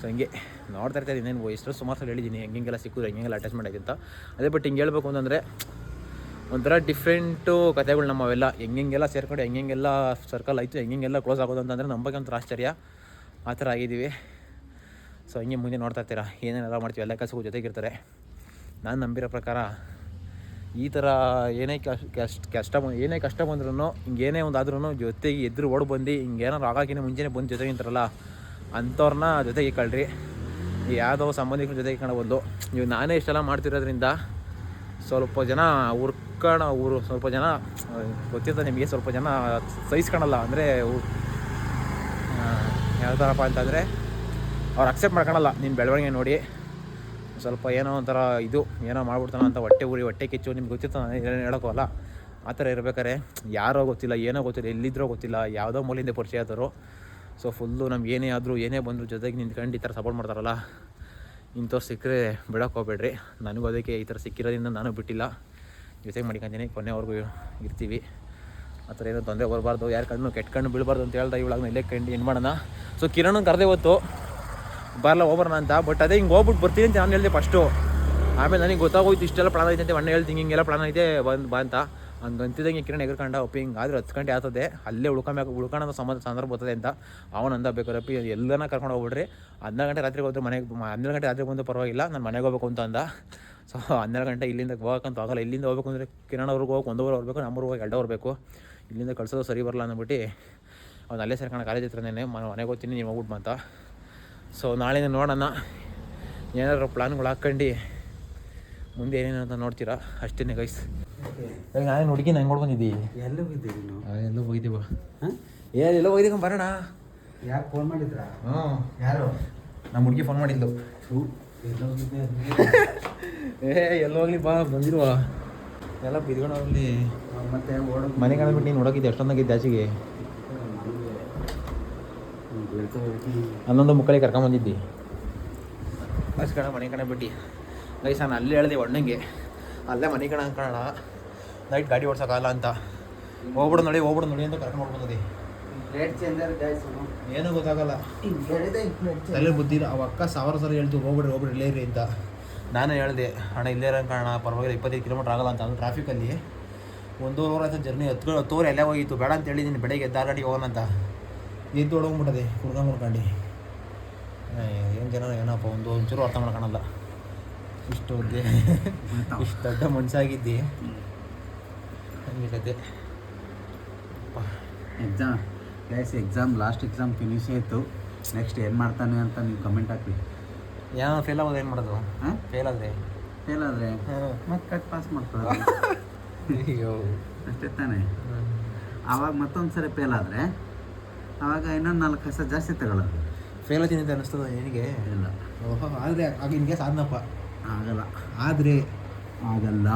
ಸೊ ಹಿಂಗೆ ನೋಡ್ತಾ ಇರ್ತಾರೆ. ಇನ್ನೇನು ಎಷ್ಟೋ ಸುಮಾರು ಸಲ ಹೇಳಿದ್ದೀನಿ ಹೆಂಗೆಲ್ಲ ಸಿಕ್ಕಿದ್ರು ಹೆಂಗೆಲ್ಲ ಅಟ್ಯಾಚ್ಮೆಂಟ್ ಆಯ್ತು ಅಂತ. ಅದೇ ಬಟ್ ಹಿಂಗೆ ಹೇಳ್ಬೇಕು ಅಂತಂದರೆ ಒಂಥರ ಡಿಫ್ರೆಂಟು ಕಥೆಗಳು ನಮ್ಮವೆಲ್ಲ. ಹೆಂಗೆಲ್ಲ ಸೇರ್ಕೊಂಡು ಹೆಂಗೆಲ್ಲ ಸರ್ಕಲ್ ಆಯಿತು, ಹೆಂಗೆಲ್ಲ ಕ್ಲೋಸ್ ಆಗೋದು ಅಂತಂದರೆ ನಮ್ಮ ಬಗ್ಗೆ ಒಂಥರ ಆಶ್ಚರ್ಯ. ಆ ಥರ ಆಗಿದ್ದೀವಿ. ಸೊ ಹಿಂಗೆ ಮುಂದೆ ನೋಡ್ತಾ ಇರ್ತೀರಾ, ಏನೇನೆಲ್ಲ ಮಾಡ್ತೀವಿ, ಎಲ್ಲ ಕೆಲಸಕ್ಕೂ ಜೊತೆಗಿರ್ತಾರೆ. ನಾನು ನಂಬಿರೋ ಪ್ರಕಾರ ಈ ಥರ ಏನೇ ಕಷ್ಟ ಬಂದ್ರೂ ಹಿಂಗೇನೇ ಒಂದು ಆದ್ರೂ ಜೊತೆಗೆ ಎದುರು ಓಡ್ ಬಂದು ಹಿಂಗೇನಾರು ಆಗೋಕ್ಕಿಂತ ಮುಂಚೆನೇ ಬಂದು ಜೊತೆಗೆ ನಿಂತಾರಲ್ಲ ಅಂಥವ್ರನ್ನ ಜೊತೆಗೆ ಇಕ್ಕಳ್ರಿ. ಯಾವುದೋ ಸಂಬಂಧಿಕರ ಜೊತೆಗೆ ಇಟ್ಕೊಂಡು ನೀವು ನಾನೇ ಇಷ್ಟೆಲ್ಲ ಮಾಡ್ತಿರೋದ್ರಿಂದ ಸ್ವಲ್ಪ ಜನ ಸ್ವಲ್ಪ ಜನ ಗೊತ್ತಿರ್ತದೆ ನಿಮಗೆ, ಸ್ವಲ್ಪ ಜನ ಸಹಿಸ್ಕೊಳಲ್ಲ. ಅಂದರೆ ಯಾವ ಥರಪ್ಪ ಅಂತಂದರೆ ಅವ್ರು ಅಕ್ಸೆಪ್ಟ್ ಮಾಡ್ಕೊಳಲ್ಲ ನಿನ್ನ ಬೆಳವಣಿಗೆ ನೋಡಿ. ಸ್ವಲ್ಪ ಏನೋ ಒಂಥರ ಏನೋ ಮಾಡ್ಬಿಡ್ತಾನೆ ಅಂತ ಹೊಟ್ಟೆ ಕಿಚ್ಚು ನಿಮ್ಗೆ ಗೊತ್ತಿರ್ತಾನೆ, ಏನು ಹೇಳೋಕ್ಕಲ್ಲ. ಆ ಥರ ಇರ್ಬೇಕಾರೆ ಯಾರೋ ಗೊತ್ತಿಲ್ಲ, ಏನೋ ಗೊತ್ತಿಲ್ಲ, ಎಲ್ಲಿದ್ರೋ ಗೊತ್ತಿಲ್ಲ, ಯಾವುದೋ ಮೂಲಿಂದ ಪರಿಚಯ ಆದರು. ಸೊ ಫುಲ್ಲು ನಮ್ಗೆ ಏನೇ ಆದರೂ ಏನೇ ಬಂದರೂ ಜೊತೆಗೆ ನಿಂತ್ಕೊಂಡು ಈ ಥರ ಸಪೋರ್ಟ್ ಮಾಡ್ತಾರಲ್ಲ, ಇಂಥವ್ರು ಸಿಕ್ಕರೆ ಬಿಡೋಕೆ ಹೋಗ್ಬೇಡ್ರಿ. ನನಗೂ ಅದಕ್ಕೆ ಈ ಥರ ಸಿಕ್ಕಿರೋದ್ರಿಂದ ನಾನು ಬಿಟ್ಟಿಲ್ಲ, ಜೊತೆಗೆ ಮಾಡ್ಕೊಂತೀನಿ, ಕೊನೆವರೆಗೂ ಇರ್ತೀವಿ. ಆ ಥರ ಏನೋ ತೊಂದರೆ ಬರಬಾರ್ದು, ಯಾರು ಕೆಟ್ಟ ಕಣ್ಣು ಬೀಳಬಾರ್ದು ಅಂತ ಹೇಳ್ದೆ. ಇವಾಗ ಇಲ್ಲೇ ಏನು ಮಾಡೋಣ. ಸೊ ಕಿರಣ್ ಕರೆದೇ ಹೊತ್ತು ಹೋಗ್ಬರೋಣ ಅಂತ. ಬಟ್ ಅದೇ ಹಿಂಗೆ ಹೋಗ್ಬಿಟ್ಟು ಬರ್ತೀನಿ ಅಂತ ನಾನು ಹೇಳಿದೆ ಫಸ್ಟು. ಆಮೇಲೆ ನನಗೆ ಗೊತ್ತಾಗೋಯ್ತು ಇಷ್ಟೆಲ್ಲ ಪ್ಲಾನ್ ಐತೆ ಅಂತ. ಅಣ್ಣ ಹೇಳ್ತೀನಿ ಹಿಂಗೆಲ್ಲ ಪ್ಲಾನ್ ಐತೆ ಬಾ ಅಂತ. ಹಂಗೆ ಅಂತಿದ್ದಂಗೆ ಕಿರಣ್ ಎಗರ್ಕಂಡ ಒಪ್ಪಿ ಹಿಂಗಾದ್ರೆ 10 ಗಂಟೆ ಆಗ್ತದೆ, ಅಲ್ಲೇ ಉಳ್ಕೊಳ್ಳೋ ಸಂದರ್ಭ ಬರ್ತದೆ ಅಂತ ಅವನು ಅಂದ. ಬೇಕಾರಪ್ಪಿ ಎಲ್ಲನ ಕರ್ಕೊಂಡು ಹೋಗ್ಬಿಡ್ರಿ, 12 ಗಂಟೆ ರಾತ್ರಿಗೆ ಹೋದ್ರೆ ಮನೆಗೆ 12 ಗಂಟೆ ರಾತ್ರಿಗೆ ಬಂದು ಪರವಾಗಿಲ್ಲ, ನಾನು ಮನೆಗೆ ಹೋಗ್ಬೇಕು ಅಂತ ಅಂದ. ಸೊ 12 ಗಂಟೆ ಇಲ್ಲಿಂದ ಹೋಗೋಕ್ಕಂತ ಆಗಲ್ಲ. ಇಲ್ಲಿಂದ ಹೋಗ್ಬೇಕು ಅಂದರೆ ಕಿರಣ್ ಅವ್ರಿಗೆ ಹೋಗಿ 1 ಅವರ್ ಹೋಗ್ಬೇಕು, ನಮ್ಮೂರಿಗೆ ಹೋಗಿ 2 ಅವರ್ ಬೇಕು. ಇಲ್ಲಿಂದ ಕಳ್ಸೋದು ಸರಿ ಬರಲ್ಲ ಅಂದ್ಬಿಟ್ಟು ಅವ್ನು ಅಲ್ಲೇ ಸೇರ್ಕೊಂಡು ಕಾಲೇಜ್ ಹತ್ರನೇ ಮನೆಗೆ ಹೋಗ್ತೀನಿ, ನೀವು ಹೋಗ್ಬಿಟ್ಟು ಅಂತ. ಸೊ ನಾಳೆನೇ ನೋಡೋಣ, ಏನಾದ್ರು ಪ್ಲಾನ್ಗಳು ಹಾಕ್ಕೊಂಡು ಮುಂದೆ ಏನೇನು ಅಂತ ನೋಡ್ತೀರಾ ಅಷ್ಟೇ ಗೈಸ್. ನಾನು ಹುಡುಗಿ ನಂಗೆ ನೋಡ್ಕೊಂಡಿದ್ದಿ ಎಲ್ಲೂ ಹೋಗಿದ್ದೀವಿ ನಾವು, ಎಲ್ಲೋ ಹೋಗಿದ್ದೀವ. ಎಲ್ಲೋ ಹೋಗಿದ್ದೀವಿ ಬರೋಣ. ಯಾರು ಫೋನ್ ಮಾಡಿದ್ರಾ? ಯಾರು? ನಮ್ಮ ಹುಡುಗಿ ಫೋನ್ ಮಾಡಿದ್ದು. ಎಲ್ಲೋ ಹೋಗ್ಲಿ ಬಾ, ಬಂದಿರುವ ಎಲ್ಲ ಬಿದ್ಕೊಂಡೋಗ್ಲಿ. ಮತ್ತೆ ಮನೆ ಕಂಡ್ಬಿಟ್ಟು ನೀನು ನೋಡೋಕಿದ್ದೆ ಎಷ್ಟೊಂದಾಗಿದ್ದೆ ಆಚೆಗೆ. 11 ಮುಕ್ಕಳಿಗೆ ಕರ್ಕೊಂಬಂದಿದ್ದಿ ಅಷ್ಟು ಕಣ ಮನೆ ಕಡೆ ಬಿಟ್ಟು ಗೈಸ್. ನಾನು ಅಲ್ಲೇ ಹೇಳಿದೆ ಒಣ್ಣಂಗೆ, ಅಲ್ಲೇ ಮನೆ ಕಡೆ ಅನ್ಕೊಳ್ಳೋಣ, ನೈಟ್ ಗಾಡಿ ಓಡ್ಸೋಕ್ಕಲ್ಲ ಅಂತ. ಹೋಗ್ಬಿಡು ನೋಡಿ ಅಂತ ಕರ್ಕೊಂಡು ಬಂದಿದ್ದೆ. ಏನೂ ಗೊತ್ತಾಗಲ್ಲ, ತಲೆ ಬುದ್ಧಿಲ್ಲ. ಅವ ಅಕ್ಕ 1000 ಸಲ ಹೇಳ್ತು ಹೋಗ್ಬಿಡ್ರಿ ಇಲ್ಲೇರಿ ಅಂತ. ನಾನು ಹೇಳಿದೆ ಅಣ್ಣ ಇಲ್ಲೇ ಕಾರಣ ಪರವಾಗಿಲ್ಲ, 25 ಕಿಲೋಮೀಟ್ರ್ ಆಗಲ್ಲ ಅಂತ. ಅದು ಟ್ರಾಫಿಕಲ್ಲಿ 1 ಅವರ್ ಆಯ್ತು ಜರ್ನಿ. 10 ಅವರ್ ಎಲ್ಲೇ ಹೋಗಿತ್ತು, ಬೇಡ ಅಂತ ಹೇಳಿದ್ದೀನಿ. ಬೆಳಗ್ಗೆ 6 ಗಂಟೆಗೆ ಹೋಗೋಣ ಅಂತ ಎದ್ದು ಹೊಡೋಗ್ಬಿಟ್ಟದೆ ಕುಡ್ಕೊಂಡು. ಏನು ಜನ ಏನಪ್ಪ ಒಂಚೂರು ಅರ್ಥ ಮಾಡ್ಕೊಳಲ್ಲ. ಇಷ್ಟು ದೊಡ್ಡ ಮನ್ಸಾಗಿದ್ದಿ ಹಂಗಿಲ್ಲದೆ. ಲಾಸ್ಟ್ ಎಕ್ಸಾಮ್ ಫಿನಿಶ್ ಆಯಿತು. ನೆಕ್ಸ್ಟ್ ಏನು ಮಾಡ್ತಾನೆ ಅಂತ ನೀವು ಕಮೆಂಟ್ ಹಾಕಿ. ಏನೋ ಫೇಲ್ ಆಗೋದು ಏನು ಮಾಡೋದು? ಫೇಲ್ ಆದರೆ ಮತ್ತೆ ಕಟ್ ಪಾಸ್ ಮಾಡ್ಕೊಳ್ಳೋದು ಅಯ್ಯೋ ಅಷ್ಟೇ ತಾನೇ. ಆವಾಗ ಮತ್ತೊಂದು ಸರಿ ಫೇಲ್ ಆದರೆ ಆವಾಗ ಇನ್ನೊಂದು 4 ಕಸ ಜಾಸ್ತಿ ತಗೊಳ್ಳೋದು. ಫೇಲ್ ಆಗ್ತೀನಿ ಅಂತ ಅನ್ನಿಸ್ತದ ಏನಿಗೆ? ಇಲ್ಲ. ಓಹೋ, ಆದರೆ ಆಗ ನಿನಗೆ ಸಾಧನಪ್ಪ ಆಗಲ್ಲ. ಆದರೆ ಆಗಲ್ಲ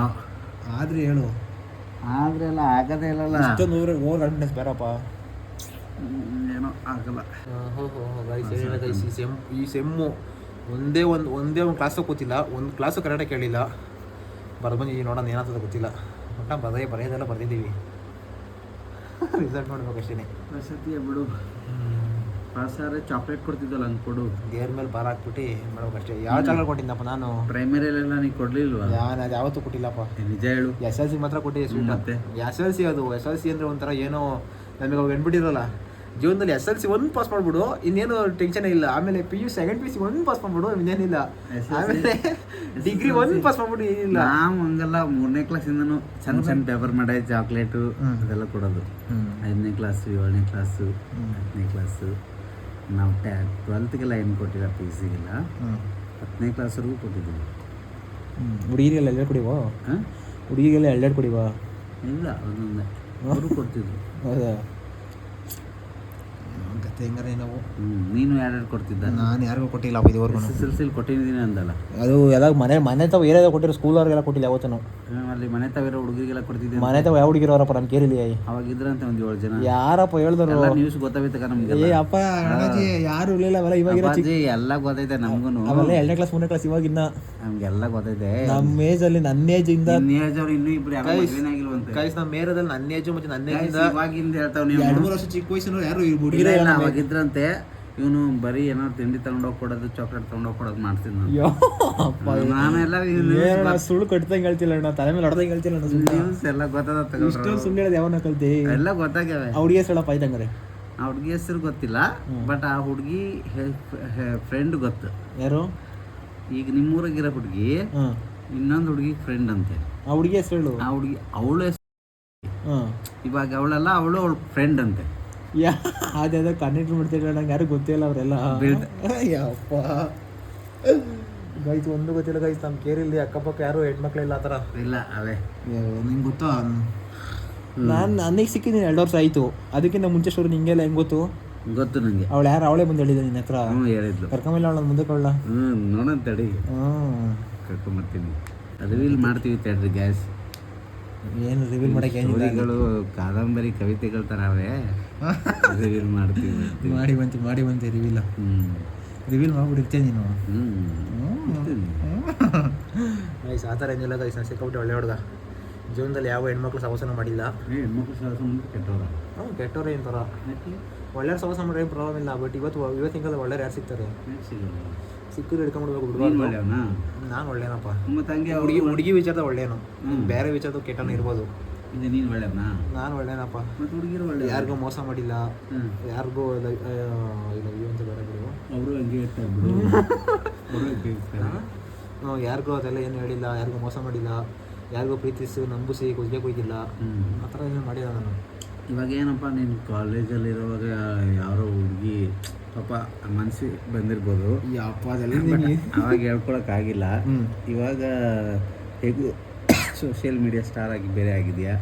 ಆದರೆ ಹೇಳು ಆದ್ರೆಲ್ಲ ಆಗೋದೇ ಇಲ್ಲಲ್ಲ. ಇಷ್ಟೊಂದು ಓವರ್ ಕಾನ್ಫಿಡೆನ್ಸ್ ಬೇರಪ್ಪ. ಏನೋ ಆಗಲ್ಲ. ಈ ಸೆಮ್ಮು ಒಂದೇ ಒಂದು ಕ್ಲಾಸು ಕೂತಿಲ್ಲ, ಒಂದು ಕ್ಲಾಸು ಕರೆಕ್ಟಾಗಿ ಕೇಳಿಲ್ಲ. ಬಂದು ನೋಡೋಣ ಏನಾಗ್ತದೆ ಗೊತ್ತಿಲ್ಲ. ಒಟ್ಟ ಬರೆಯೋದೆಲ್ಲ ಬರೆದಿದ್ದೀವಿ. ರಿಸಲ್ಟ್ ನೋಡ್ಬೇಕು ಅಷ್ಟೇ. ವಸತಿಯ ಬಿಡು. ಪಾಸಾದ್ರೆ ಚಾಕ್ಲೇಟ್ ಕೊಡ್ತಿದ್ದಲ್ಲ ಹಂಗೆ ಕೊಡು. ದೇವ್ರ ಮೇಲೆ ಭಾರ ಹಾಕ್ಬಿಟ್ಟು ಮಾಡ್ಬೇಕು ಅಷ್ಟೇ. ಯಾವ ಚಾಕ್ಲೇಟ್ ಕೊಟ್ಟಿದ್ದಪ್ಪ ನಾನು? ಪ್ರೈಮರಿಯಲ್ಲೆಲ್ಲ ನೀ ಕೊಡ್ಲಿಲ್ವಾ? ನಾನು ಅದು ಯಾವತ್ತೂ ಕೊಟ್ಟಿಲ್ಲಪ್ಪ. ನಿಜ ಹೇಳು. SLC ಮಾತ್ರ ಕೊಟ್ಟಿದ್ದೆ. ಮತ್ತೆ SLC ಅದು SLC ಅಂದರೆ ಒಂಥರ ಏನೋ ನಮಗೆ ಅವಾಗ ಎಣ್ಬಿಟ್ಟಿರಲ್ಲ ಜೀವನದಲ್ಲಿ. SLC 1 ಪಾಸ್ ಮಾಡ್ಬಿಡು, ಇನ್ನೇನು ಟೆನ್ಷನ್ ಇಲ್ಲ. ಆಮೇಲೆ PU ಸೆಕೆಂಡ್ PUC 1 ಪಾಸ್ ಮಾಡ್ಬಿಡು, ಇನ್ನೇನಿಲ್ಲ. ಆಮೇಲೆ ಡಿಗ್ರಿ 1 ಪಾಸ್ ಮಾಡ್ಬಿಡು, ಏನಿಲ್ಲ. ನಾವು ಹಂಗಲ್ಲ, 3ನೇ ಕ್ಲಾಸಿಂದನೂ ಸಣ್ಣ ಸಣ್ಣ ಪೇಪರ್ ಮಾಡಿ ಚಾಕ್ಲೇಟು ಅದೆಲ್ಲ ಕೊಡೋದು. 5ನೇ ಕ್ಲಾಸು, 7ನೇ ಕ್ಲಾಸು, 10ನೇ ಕ್ಲಾಸು. ನಾವು 12ಗೆಲ್ಲ ಏನು ಕೊಟ್ಟಿಲ್ಲ, PUCಗೆಲ್ಲ 10ನೇ ಕ್ಲಾಸ್ವರೆಗೂ ಕೊಟ್ಟಿದ್ದೀವಿ. ಹುಡುಗಿರಿಗೆಲ್ಲ ಎಳ್ಳೆಡ್ ಕುಡಿವಾ? ಹಾಂ, ಹುಡುಗಿಗೆಲ್ಲ ಎಳ್ಳೆಡ್ ಕುಡಿವಾ? ಇಲ್ಲ, ಒಂದೊಂದೇ ಅವರು ಕೊಡ್ತಿದ್ರು. ಹೌದಾ? ಗತ್ತೆ ಹೆಂಗಾರೆ ನಾವು. ನೀನು ಯಾರ್ಯಾರು ಕೊಡ್ತಿದ್ದ? ನಾನು ಯಾರಿಗೂ ಕೊಟ್ಟಿಲ್ಲ ಇದುವರೆಗೂ. SSLC ಕೊಟ್ಟಿದ್ದೀನಿ ಅಂದಲ್ಲ. ಅದು ಎಲ್ಲ ಮನೆ ತಾವು ಏರಿಯಾದಾಗ ಕೊಟ್ಟಿರೋ, ಸ್ಕೂಲವ್ರಿಗೆಲ್ಲ ಕೊಟ್ಟಿಲ್ಲ ಯಾವತ್ತೂ. ಅಲ್ಲಿ ಮನೆ ತಾವಿರೋ ಹುಡುಗರಿಗೆಲ್ಲ ಕೊಡ್ತಿದ್ದೆ. ಮನೆ ತಾವು ಯಾವ ಹುಡುಗಿರೋರಪ್ಪ ನಮ್ಮ ಕೇರಿಲಿ? ಅವಾಗ ಇದ್ರಂತೆ ಒಂದು 7 ಜನ. ಯಾರಪ್ಪ ಹೇಳ್ದರು? ನ್ಯೂಸ್ ಗೊತ್ತಾಯ್ತಕ್ಕ ನಮ್ಗೆ. ಏ ಅಪ್ಪ ಅಣ್ಣಾಜಿ ಯಾರು ಇರಲಿಲ್ಲ ಅವೆಲ್ಲ. ಇವಾಗಿರೋ ಎಲ್ಲ ಗೊತ್ತೈತೆ ನಮಗೂ. ಅವೆಲ್ಲ 2ನೇ ಕ್ಲಾಸ್ 3ನೇ ಕ್ಲಾಸ್ ಇವಾಗಿನ್ನ ನಮ್ಗೆಲ್ಲ ಗೊತ್ತೈತೆ. ನಮ್ಮ ಏಜಲ್ಲಿ ನನ್ನ ಏಜಿಂದ ಅವ್ರು ಇನ್ನೂ ಇಬ್ರು ಏನಾಗಿಲ್ವಂತೆ. ಗೈಸ್ ನಮ್ಮ ಏರಿಯಾದಲ್ಲಿ ನನ್ನ ಏಜು ಮತ್ತು ನನ್ನ ಏಜಿಂದ ಇವಾಗಿಂದ ಹೇಳ್ತಾವ್ ನೀವು. 2-3 ವರ್ಷ ಚಿಕ್ಕ ವಯಸ್ಸಿನ ಯಾರು ಹುಡುಗಿರೇ ಇಲ್ಲ. ಅವಾಗಿದ್ರಂತೆ ಇವನು ಬರೀ ಏನಾದ್ರು ತಿಂಡಿ ತಗೊಂಡೋಗಿ ಕೊಡೋದು, ಚಾಕ್ಲೇಟ್ ತಗೊಂಡೋಗಿ ಕೊಡೋದು ಮಾಡ್ತಿದ್ದ. ನಾನೆಲ್ಲ ಸುಳ್ಳು ಕಟ್ದಂಗೆ ಹೇಳ್ತಿಲ್ಲ ಅಣ್ಣ, ತಲೆ ಮೇಲೆ ಹೊಡೆದಂಗೆ ಹೇಳ್ತಿಲ್ಲ ಅಣ್ಣ. ನ್ಯೂಸ್ ಎಲ್ಲ ಗೊತ್ತದ. ಇಷ್ಟೊಂದು ಸುಳ್ಳು ಹೇಳೋದು ಯಾವನ್ನ ಕಲ್ತಿ? ಎಲ್ಲ ಗೊತ್ತಾಗ್ಯಾವೆ. ಆ ಹುಡುಗಿ ಹೇಳಪ್ಪ ಇದ್ದಂಗಾರೆ. ಆ ಹುಡುಗಿ ಹೆಸರು ಗೊತ್ತಿಲ್ಲ, ಬಟ್ ಆ ಹುಡುಗಿ ಫ್ರೆಂಡ್ ಗೊತ್ತು. ಯಾರು? ಈಗ ನಿಮ್ಮೂರಾಗಿರೋ ಹುಡುಗಿ ಇನ್ನೊಂದು ಹುಡುಗಿ ಫ್ರೆಂಡ್ ಅಂತೆ. ಆ ಹುಡುಗಿ ಹೆಸರು ಹೇಳು. ಆ ಹುಡುಗಿ ಅವಳು ಇವಾಗ ಅವಳೆಲ್ಲ ಅವಳು ಫ್ರೆಂಡ್ ಅಂತೆ. ಅದೇ ಕನೆಕ್ಟ್ ಮಾಡ್ತಿಲ್ಲ, ನಂಗೆ ಯಾರು ಗೊತ್ತಿಲ್ಲ ಅವರೆಲ್ಲ. ಯಪ್ಪ ಗೈಸ್ ಒಂದು ಗೊತ್ತಿಲ್ಲ ಗೈಸ್. ನಮ್ಮ ಕೇರಿಲ್ಲಿ ಅಕ್ಕಪಕ್ಕ ಯಾರು ಹೆಣ್ಮಕ್ಳಿಲ್ಲ ಆ ಥರ ಇಲ್ಲ. ಅವೇ ನಿಂಗೆ ಗೊತ್ತಾ? ನನಗೆ ಸಿಕ್ಕಿದ್ದೀನಿ 2 ವರ್ಷ ಆಯಿತು. ಅದಕ್ಕಿಂತ ಮುಂಚೆ ಸ್ಟೋರಿ ನಿಂಗೆಲ್ಲ ಹೆಂಗೆ ಗೊತ್ತು? ಗೊತ್ತು ನನಗೆ. ಅವಳು ಯಾರು? ಅವಳೇ ಬಂದು ಹೇಳಿದ ನಿನ್ನ ಹತ್ರ? ಹೇಳಿದ್ಲು. ಕರ್ಕೊಂಬಿಲ್ಲ ಅವಳ ಮುಂದೆ ಕೊಳ್ಳ. ನೋಡೋಣ ತಡಿ, ಕರ್ಕೊಂಬರ್ತೀನಿ. ರಿವೀಲ್ ಮಾಡ್ತೀವಿ ತಡ್ರಿ ಗ್ಯಾಸ್. ಏನು ರಿವೀಲ್ ಮಾಡೋಕ್ಕೆ ಸ್ಟೋರಿಗಳು ಕಾದಂಬರಿ ಕವಿತೆಗಳ ಥರ ಅವೇ. ರಿವೀಲ್ ಮಾಡ್ತೀವಿ. ಮಾಡಿ ಬಂತೆ ರಿವೀಲ್. ರಿವೀಲ್ ಮಾಡ್ಬಿಟ್ಟಿರ್ತೇನೆ ನೀನು. ಗೈಸ್ ಆ ಥರ ಏನಿಲ್ಲ ಗೈಸ್. ನಾನು ಸಿಕ್ಕಾಬಿಟ್ಟು ಒಳ್ಳೆ ಹುಡುಗ. ಜೀವನದಲ್ಲಿ ಯಾವ ಹೆಣ್ಮಕ್ಳು ಸಹವಾಸನೂ ಮಾಡಿಲ್ಲ. ಹೆಣ್ಮಕ್ಳು ಸಹವಾಸ ಕೆಟ್ಟವ್ರ? ಕೆಟ್ಟವ್ರೆ ಏನು ಥರ. ಒಳ್ಳೆಯವ್ರು ಸಹವಾಸ ಮಾಡಿದ್ರೆ ಏನು ಪ್ರಾಬ್ಲಮ್ ಇಲ್ಲ. ಬಟ್ ಇವತ್ತಿನ ಕಾಲದಲ್ಲಿ ಒಳ್ಳೆಯವ್ರು ಯಾರು ಸಿಗ್ತಾರೆ? ಸಿಕ್ಕರು ಹಿಡ್ಕೊಂಡ್ಬಿಡ್ಬೇಕು ಬಿಡ್ಬಾರ್ದು. ಒಳ್ಳೆಯವನಾ? ನಾನು ಒಳ್ಳೆಯನಪ್ಪ. ಮತ್ತು ಹಂಗೆ ಹುಡುಗಿ ವಿಚಾರದ ಒಳ್ಳೆಯನು, ಬೇರೆ ವಿಚಾರದ ಕೆಟ್ಟನು ಇರ್ಬೋದು. ಇದು ನೀನು ಒಳ್ಳೆಯವನಾ? ನಾನು ಒಳ್ಳೆಯನಪ್ಪ. ಮತ್ತು ಹುಡುಗಿರು ಒಳ್ಳೆ, ಯಾರಿಗೂ ಮೋಸ ಮಾಡಿಲ್ಲ, ಯಾರಿಗೂ ಇಲ್ಲ ಅಂತ ಬೇರೆ ಬಿಡು. ಅವರು ಹಂಗೆ ಇರ್ತಾರೆ ಬಿಡು. ಯಾರಿಗೂ ಅದೆಲ್ಲ ಏನು ಹೇಳಿಲ್ಲ, ಯಾರಿಗೂ ಮೋಸ ಮಾಡಿಲ್ಲ, ಯಾರಿಗೂ ಪ್ರೀತಿಸಿ ನಂಬಿಸಿ ಕುದಿಗೆ ಕೊಯ್ದಿಲ್ಲ. ಆ ಥರ ಏನು ಮಾಡಿಲ್ಲ ನಾನು. ಇವಾಗ ಏನಪ್ಪ, ನೀನು ಕಾಲೇಜಲ್ಲಿರುವಾಗ ಯಾರೋ ಹುಡುಗಿ ಪಾಪ ಮನಸ್ಸಿಗೆ ಬಂದಿರ್ಬೋದು. ಅವಾಗ ಹೇಳ್ಕೊಳಕ್ಕಾಗಿಲ್ಲ. ಇವಾಗ ಹೇಗೂ ಸೋಷಿಯಲ್ ಮೀಡಿಯಾ ಸ್ಟಾರ್ ಆಗಿ ಬೇರೆ ಆಗಿದೆಯಾ,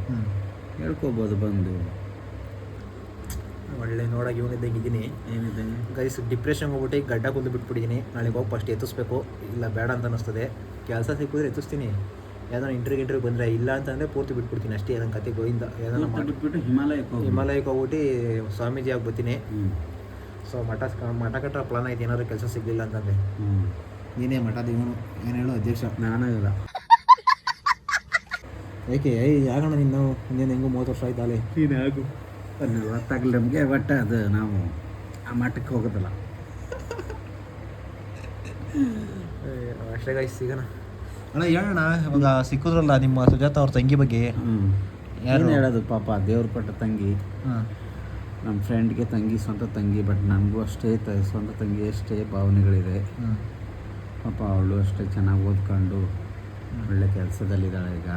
ಹೇಳ್ಕೊಬೋದು ಬಂದು. ಒಳ್ಳೆ ನೋಡೋಕೆ ಇವನಿದ್ದಂಗೆ ಇದ್ದೀನಿ. ಏನಿದ್ದಂಗೆ ಗೈಸ್ ಡಿಪ್ರೆಷನ್ಗೆ ಹೋಗ್ಬಿಟ್ಟು ಗಡ್ಡ ಕುಂದು ಬಿಟ್ಬಿಟ್ಟಿದ್ದೀನಿ. ನಾಳೆಗೆ ಹೋಗಿ ಫಸ್ಟ್ ಎತ್ತಿಸ್ಬೇಕು. ಇಲ್ಲ ಬೇಡ ಅಂತ ಅನ್ನಿಸ್ತದೆ. ಕೆಲಸ ಸಿಕ್ಕಿದ್ರೆ ಎತ್ತಿಸ್ತೀನಿ. ಯಾವ್ದಾನ ಇಂಟ್ರಿಗೆ ಬಂದರೆ, ಇಲ್ಲ ಅಂತಂದರೆ ಪೂರ್ತಿ ಬಿಟ್ಬಿಡ್ತೀನಿ ಅಷ್ಟೇ. ನನ್ನ ಕತೆ ಗೋಯಿಂದ ಏನಾರ ಬಿಟ್ಬಿಟ್ಟು ಹಿಮಾಲಯಕ್ಕೆ ಹೋಗ್ಬಿಟ್ಟು ಸ್ವಾಮೀಜಿ ಆಗಿ ಬರ್ತೀನಿ. ಸೊ ಮಠ ಕಟ್ಟೋ ಪ್ಲಾನ್ ಆಯ್ತು ಏನಾದ್ರು ಕೆಲಸ ಸಿಗಲಿಲ್ಲ ಅಂತಂದರೆ. ನೀನೇ ಮಠದ ಇವನು ಏನು ಹೇಳು ಅಧ್ಯಕ್ಷ? ನಾನಾಗಲ್ಲ. ಏಕೆ ಯಾಕಣ್ಣ ನೀನು ಇನ್ನೇನು ಹೆಂಗೋ 30 ವರ್ಷ ಆಯ್ತು ಅಲ್ಲೇ. ನೀನು ಆಗು 40 ಆಗಲಿ ನಮಗೆ. ಬಟ್ ಅದು ನಾವು ಆ ಮಠಕ್ಕೆ ಹೋಗೋದಲ್ಲ ಅಷ್ಟೇ ಗೈಸ್. ಸಿಗೋಣ ಅಣ್ಣ. ಹೇಳೋಣ ಇವಾಗ ಸಿಕ್ಕಿದ್ರಲ್ಲ ನಿಮ್ಮ ಸುಜಾತ ಅವ್ರ ತಂಗಿ ಬಗ್ಗೆ. ಯಾರು ಹೇಳೋದು? ಪಾಪ ದೇವ್ರು ಕೊಟ್ಟ ತಂಗಿ. ನಮ್ಮ ಫ್ರೆಂಡ್ಗೆ ತಂಗಿ, ಸ್ವಂತ ತಂಗಿ. ಬಟ್ ನನಗೂ ಅಷ್ಟೇ ಸ್ವಂತ ತಂಗಿ ಅಷ್ಟೇ ಭಾವನೆಗಳಿದೆ. ಪಾಪ ಅವಳು ಅಷ್ಟೇ ಚೆನ್ನಾಗಿ ಓದ್ಕೊಂಡು ಒಳ್ಳೆ ಕೆಲಸದಲ್ಲಿದ್ದಾಳೆ ಈಗ.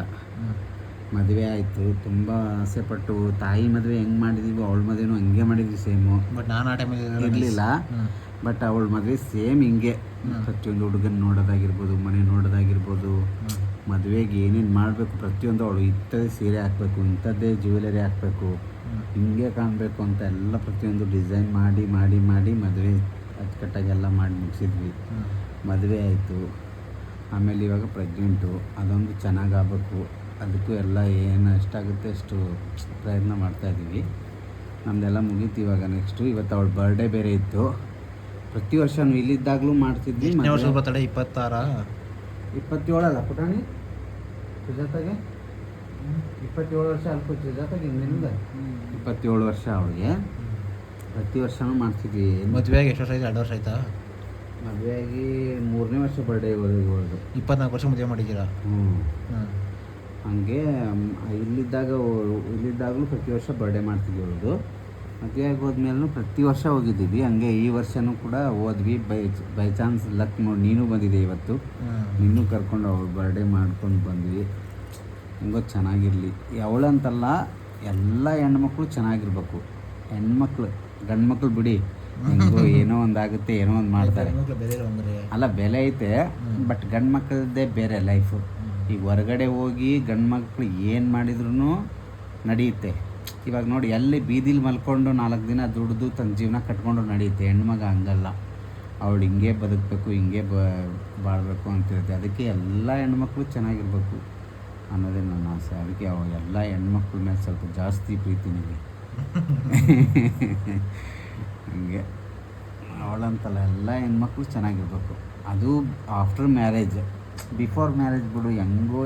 ಮದುವೆ ಆಯಿತು. ತುಂಬ ಆಸೆಪಟ್ಟು ತಾಯಿ ಮದುವೆ ಹೆಂಗೆ ಮಾಡಿದ್ದೀವಿ ಅವಳ ಮದುವೆನೂ ಹಂಗೆ ಮಾಡಿದ್ವಿ ಸೇಮು. ಬಟ್ ನಾನು ಆ ಟೈಮಲ್ಲಿ ಇರಲಿಲ್ಲ. ಬಟ್ ಅವಳ ಮದುವೆ ಸೇಮ್ ಹಿಂಗೆ. ಪ್ರತಿಯೊಂದು ಹುಡುಗನ ನೋಡೋದಾಗಿರ್ಬೋದು, ಮನೆ ನೋಡೋದಾಗಿರ್ಬೋದು, ಮದುವೆಗೆ ಏನೇನು ಮಾಡಬೇಕು ಪ್ರತಿಯೊಂದು ಅವಳು ಇಂಥದ್ದೇ ಸೀರೆ ಹಾಕಬೇಕು, ಇಂಥದ್ದೇ ಜ್ಯುವೆಲರಿ ಹಾಕಬೇಕು, ಹಿಂಗೆ ಕಾಣಬೇಕು ಅಂತ ಎಲ್ಲ ಪ್ರತಿಯೊಂದು ಡಿಸೈನ್ ಮಾಡಿ ಮಾಡಿ ಮಾಡಿ ಮದುವೆ ಅಚ್ಚುಕಟ್ಟಾಗೆಲ್ಲ ಮಾಡಿ ಮುಗಿಸಿದ್ವಿ. ಮದುವೆ ಆಯಿತು. ಆಮೇಲೆ ಇವಾಗ ಪ್ರೆಗ್ನೆಂಟು. ಅದೊಂದು ಚೆನ್ನಾಗಾಗಬೇಕು. ಅದಕ್ಕೂ ಎಲ್ಲ ಏನು ಎಷ್ಟಾಗುತ್ತೆ ಅಷ್ಟು ಪ್ರಯತ್ನ ಮಾಡ್ತಾಯಿದ್ದೀವಿ. ನಮ್ಮದೆಲ್ಲ ಮುಗೀತು ಇವಾಗ. ನೆಕ್ಸ್ಟು ಇವತ್ತು ಅವಳ ಬರ್ಡೇ ಬೇರೆ ಇತ್ತು. ಪ್ರತಿ ವರ್ಷ ಇಲ್ಲಿದ್ದಾಗಲೂ ಮಾಡ್ತಿದ್ವಿ. ವರ್ಷ ಬರ್ತಡೆ 26 27 ಅಲ್ಲ ಪುಟಾಣಿ? ಸುಜಾತಾಗೆ 27 ವರ್ಷ ಅಲ್ಪ ಸುಜಾತಾಗೆ ಇನ್ನೇನಿಲ್ಲ 27 ವರ್ಷ ಅವಳಿಗೆ. ಪ್ರತಿ ವರ್ಷವೂ ಮಾಡ್ತಿದ್ವಿ. ಮದುವೆಯಾಗಿ ಎಷ್ಟು ವರ್ಷ ಆಯ್ತು? 2 ವರ್ಷ ಆಯ್ತಾ? ಮದುವೆಯಾಗಿ 3ನೇ ವರ್ಷ ಬರ್ಡೇ ಇವಳದು. 24 ವರ್ಷ ಮದುವೆ ಮಾಡಿದ್ದೀರಾ? ಹಾಗೆ ಇಲ್ಲಿದ್ದಾಗಲೂ ಪ್ರತಿ ವರ್ಷ ಬರ್ಡೇ ಮಾಡ್ತಿದ್ವಿ ಅವಳದು. ಮದುವೆ ಆಗೋದ್ಮೇಲೂ ಪ್ರತಿ ವರ್ಷ ಹೋಗಿದ್ದೀವಿ. ಹಂಗೆ ಈ ವರ್ಷವೂ ಕೂಡ ಹೋದ್ವಿ. ಬೈ ಚಾನ್ಸ್ ಲಕ್ ನೋಡಿ ನೀನು ಬಂದಿದೆ ಇವತ್ತು. ನೀನು ಕರ್ಕೊಂಡು ಅವಳು ಬರ್ಡೇ ಮಾಡ್ಕೊಂಡು ಬಂದ್ವಿ. ಹೆಂಗೋ ಚೆನ್ನಾಗಿರಲಿ. ಅವಳಂತಲ್ಲ, ಎಲ್ಲ ಹೆಣ್ಮಕ್ಳು ಚೆನ್ನಾಗಿರ್ಬೇಕು. ಹೆಣ್ಮಕ್ಳು ಗಂಡು ಮಕ್ಳು ಬಿಡಿ, ಹೆಂಗೋ ಏನೋ ಒಂದಾಗುತ್ತೆ, ಏನೋ ಒಂದು ಮಾಡ್ತಾರೆ. ಅಲ್ಲ, ಬೆಲೆ ಐತೆ, ಬಟ್ ಗಂಡು ಮಕ್ಕಳದ್ದೇ ಬೇರೆ ಲೈಫು. ಈಗ ಹೊರಗಡೆ ಹೋಗಿ ಗಂಡು ಮಕ್ಳು ಏನು ಮಾಡಿದ್ರು ನಡೆಯುತ್ತೆ. ಇವಾಗ ನೋಡಿ, ಎಲ್ಲಿ ಬೀದಿಲಿ ಮಲ್ಕೊಂಡು 4 ದಿನ ದುಡ್ದು ತನ್ನ ಜೀವನ ಕಟ್ಕೊಂಡು ನಡೆಯುತ್ತೆ. ಹೆಣ್ಮಗ ಹಂಗಲ್ಲ, ಅವಳು ಹಿಂಗೆ ಬದುಕಬೇಕು, ಹಿಂಗೆ ಬಾಳಬೇಕು ಅಂತಿರುತ್ತೆ. ಅದಕ್ಕೆ ಎಲ್ಲ ಹೆಣ್ಮಕ್ಳು ಚೆನ್ನಾಗಿರ್ಬೇಕು ಅನ್ನೋದೇ ನನ್ನ ಆಸೆ. ಅದಕ್ಕೆ ಎಲ್ಲ ಹೆಣ್ಮಕ್ಳ ಮೇಲೆ ಸ್ವಲ್ಪ ಜಾಸ್ತಿ ಪ್ರೀತಿ ನನಗೆ. ಹಂಗೆ ಅವಳಂತಲ್ಲ, ಎಲ್ಲ ಹೆಣ್ಮಕ್ಳು ಚೆನ್ನಾಗಿರ್ಬೇಕು. ಅದು ಆಫ್ಟರ್ ಮ್ಯಾರೇಜ್. ಬಿಫೋರ್ ಮ್ಯಾರೇಜ್ ಬಿಡು, ಹೆಂಗೋ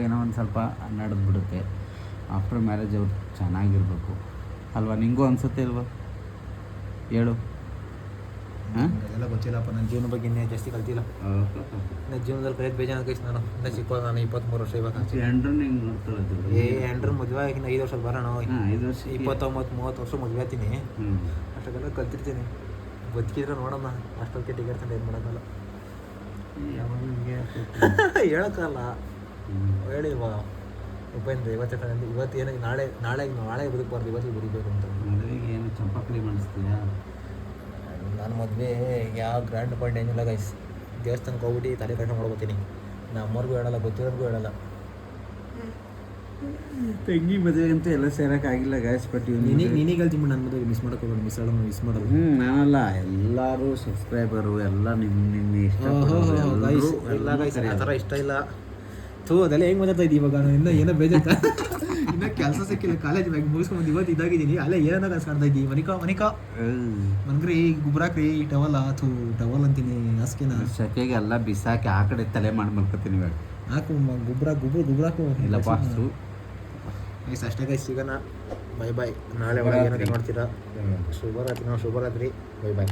ಏನೋ ಒಂದು ಸ್ವಲ್ಪ ನಡೆದ್ಬಿಡುತ್ತೆ. ಆಫ್ಟರ್ ಮ್ಯಾರೇಜ್ ಅವ್ರು ಚೆನ್ನಾಗಿರ್ಬೇಕು ಅಲ್ವಾ? ನಿಂಗೂ ಅನ್ಸುತ್ತೆ ಅಲ್ವಾ? ಹೇಳು. ಅದೆಲ್ಲ ಗೊತ್ತಿಲ್ಲಪ್ಪ, ನನ್ನ ಜೀವನ ಬಗ್ಗೆ ಇನ್ನೇ ಜಾಸ್ತಿ ಕಲ್ತಿಲ್ಲ. ನನ್ನ ಜೀವನದಲ್ಲಿ ಕಲಿಯೋದು ಬೇಜಾನ ಕೈಸ್. ನಾನು ಇನ್ನೂ ಚಿಕ್ಕ, ನಾನು 23 ವರ್ಷ ಇವಾಗ. ಎಂಡ್ರ ಮದುವೆ ಆಗಿನ 5 ವರ್ಷ ಬರೋಣ. 5 ವರ್ಷ 29-30 ವರ್ಷ ಮದುವೆ ಆಗ್ತೀನಿ. ಅಷ್ಟಕ್ಕೆಲ್ಲ ಕಲ್ತಿರ್ತೀನಿ. ಬದುಕಿದ್ರೆ ನೋಡೋಣ. ಅಷ್ಟೊತ್ತಿಗೆ ಟಿಕೆಟ್ ತಂದು ಏನು ಮಾಡೋಕ್ಕಲ್ಲ. ಹೇಳೋಕ್ಕಲ್ಲ, ಹೇಳಿಲ್ವಾ ಉಪೇಂದ್ರ? ಇವತ್ತು ಏನಕ್ಕೆ ನಾಳೆ ಬದುಕಬಾರ್ದು, ಇವತ್ತು ಬದುಕಬೇಕು ಅಂತ. ಮದುವೆಗೆ ಏನು ಚಂಪಾಕಲಿ ಮಾಡಿಸ್ತೀಯಾ? ನಾನು ಮದುವೆ ಯಾವ ಗ್ರ್ಯಾಂಡ್ ಪಾಯಿಂಟ್ ಏನಿಲ್ಲ ಗೈಸ್. ದೇವಸ್ಥಾನಕ್ಕೆ ಹೋಗ್ಬಿಟ್ಟು ತಲೆ ಕಟ್ಟ ಮಾಡ್ಕೋತೀನಿ. ನಮ್ಮವ್ರಿಗೂ ಹೇಳಲ್ಲ, ಗೊತ್ತಿರೋರ್ಗೂ ಹೇಳಲ್ಲ. ತಂಗಿ ಮದುವೆ ಅಂತೂ ಎಲ್ಲ ಸೇರೋಕ್ಕಾಗಿಲ್ಲ ಗೈಸ್. ಬಟ್ ನೀನೀಗ ಹೇಳ್ತೀನಿ, ನನ್ನ ಮದುವೆ ಮಿಸ್ ಮಾಡೋಕ್ಕೋಗೋದು, ಮಿಸ್ ಮಾಡೋದು. ನಾನಲ್ಲ, ಎಲ್ಲರೂ ಸಬ್ಸ್ಕ್ರೈಬರು ಎಲ್ಲ ನಿಮ್ಮ ಇಷ್ಟ. ಇಲ್ಲ ಗೈಸ್, ಆ ಥರ ಇಷ್ಟ ಇಲ್ಲ. ಅದೆಲ್ಲ ಹೆಂಗೆ ಮಾತಾಡ್ತಾ ಇದ್ದೀವಿ ಇವಾಗ? ನಾನು ಇನ್ನೂ ಏನೋ ಬೇಜಾರ. ಇನ್ನೂ ಕೆಲಸ ಸಿಕ್ಕಿಲ್ಲ, ಕಾಲೇಜ್ ಬ್ಯಾಗ್ ಮುಗಿಸ್ಕೊಂಡು ಇವತ್ತು ಇದಾಗಿದ್ದೀನಿ. ಅಲ್ಲೇ ಏನೋ ಕೆಲಸ ಕಾಣ್ತಾ ಇದ್ದೀವಿ. ಮನಿಕಾ ಮನ್ಗ್ರಿ ಗುಬ್ರಾಕ್ರಿ ಟವಲ್ ಟವಲ್ ಅಂತೀನಿ. ಹಾಸ್ಕಿನ ಸೆಕೆಗೆ ಎಲ್ಲ ಬಿಸಾಕಿ ಆ ಕಡೆ ತಲೆ ಮಾಡಿ ಮಲ್ಕೊತೀನಿ ಇವಾಗ. ಹಾಕು ಗುಬ್ರಾಕು ಇಲ್ಲಪ್ಪ. ಗೈಸ್ ಅಷ್ಟೇ ಗೈಸ್, ಸಿಗೋಣ. Bye bye. ನಾಳೆ ಒಳಗೆ ಏನಾದ್ರು ನೋಡ್ತೀರಾ? ಶುಭರಾತ್ರಿ. ಬೈ ಬಾಯ್.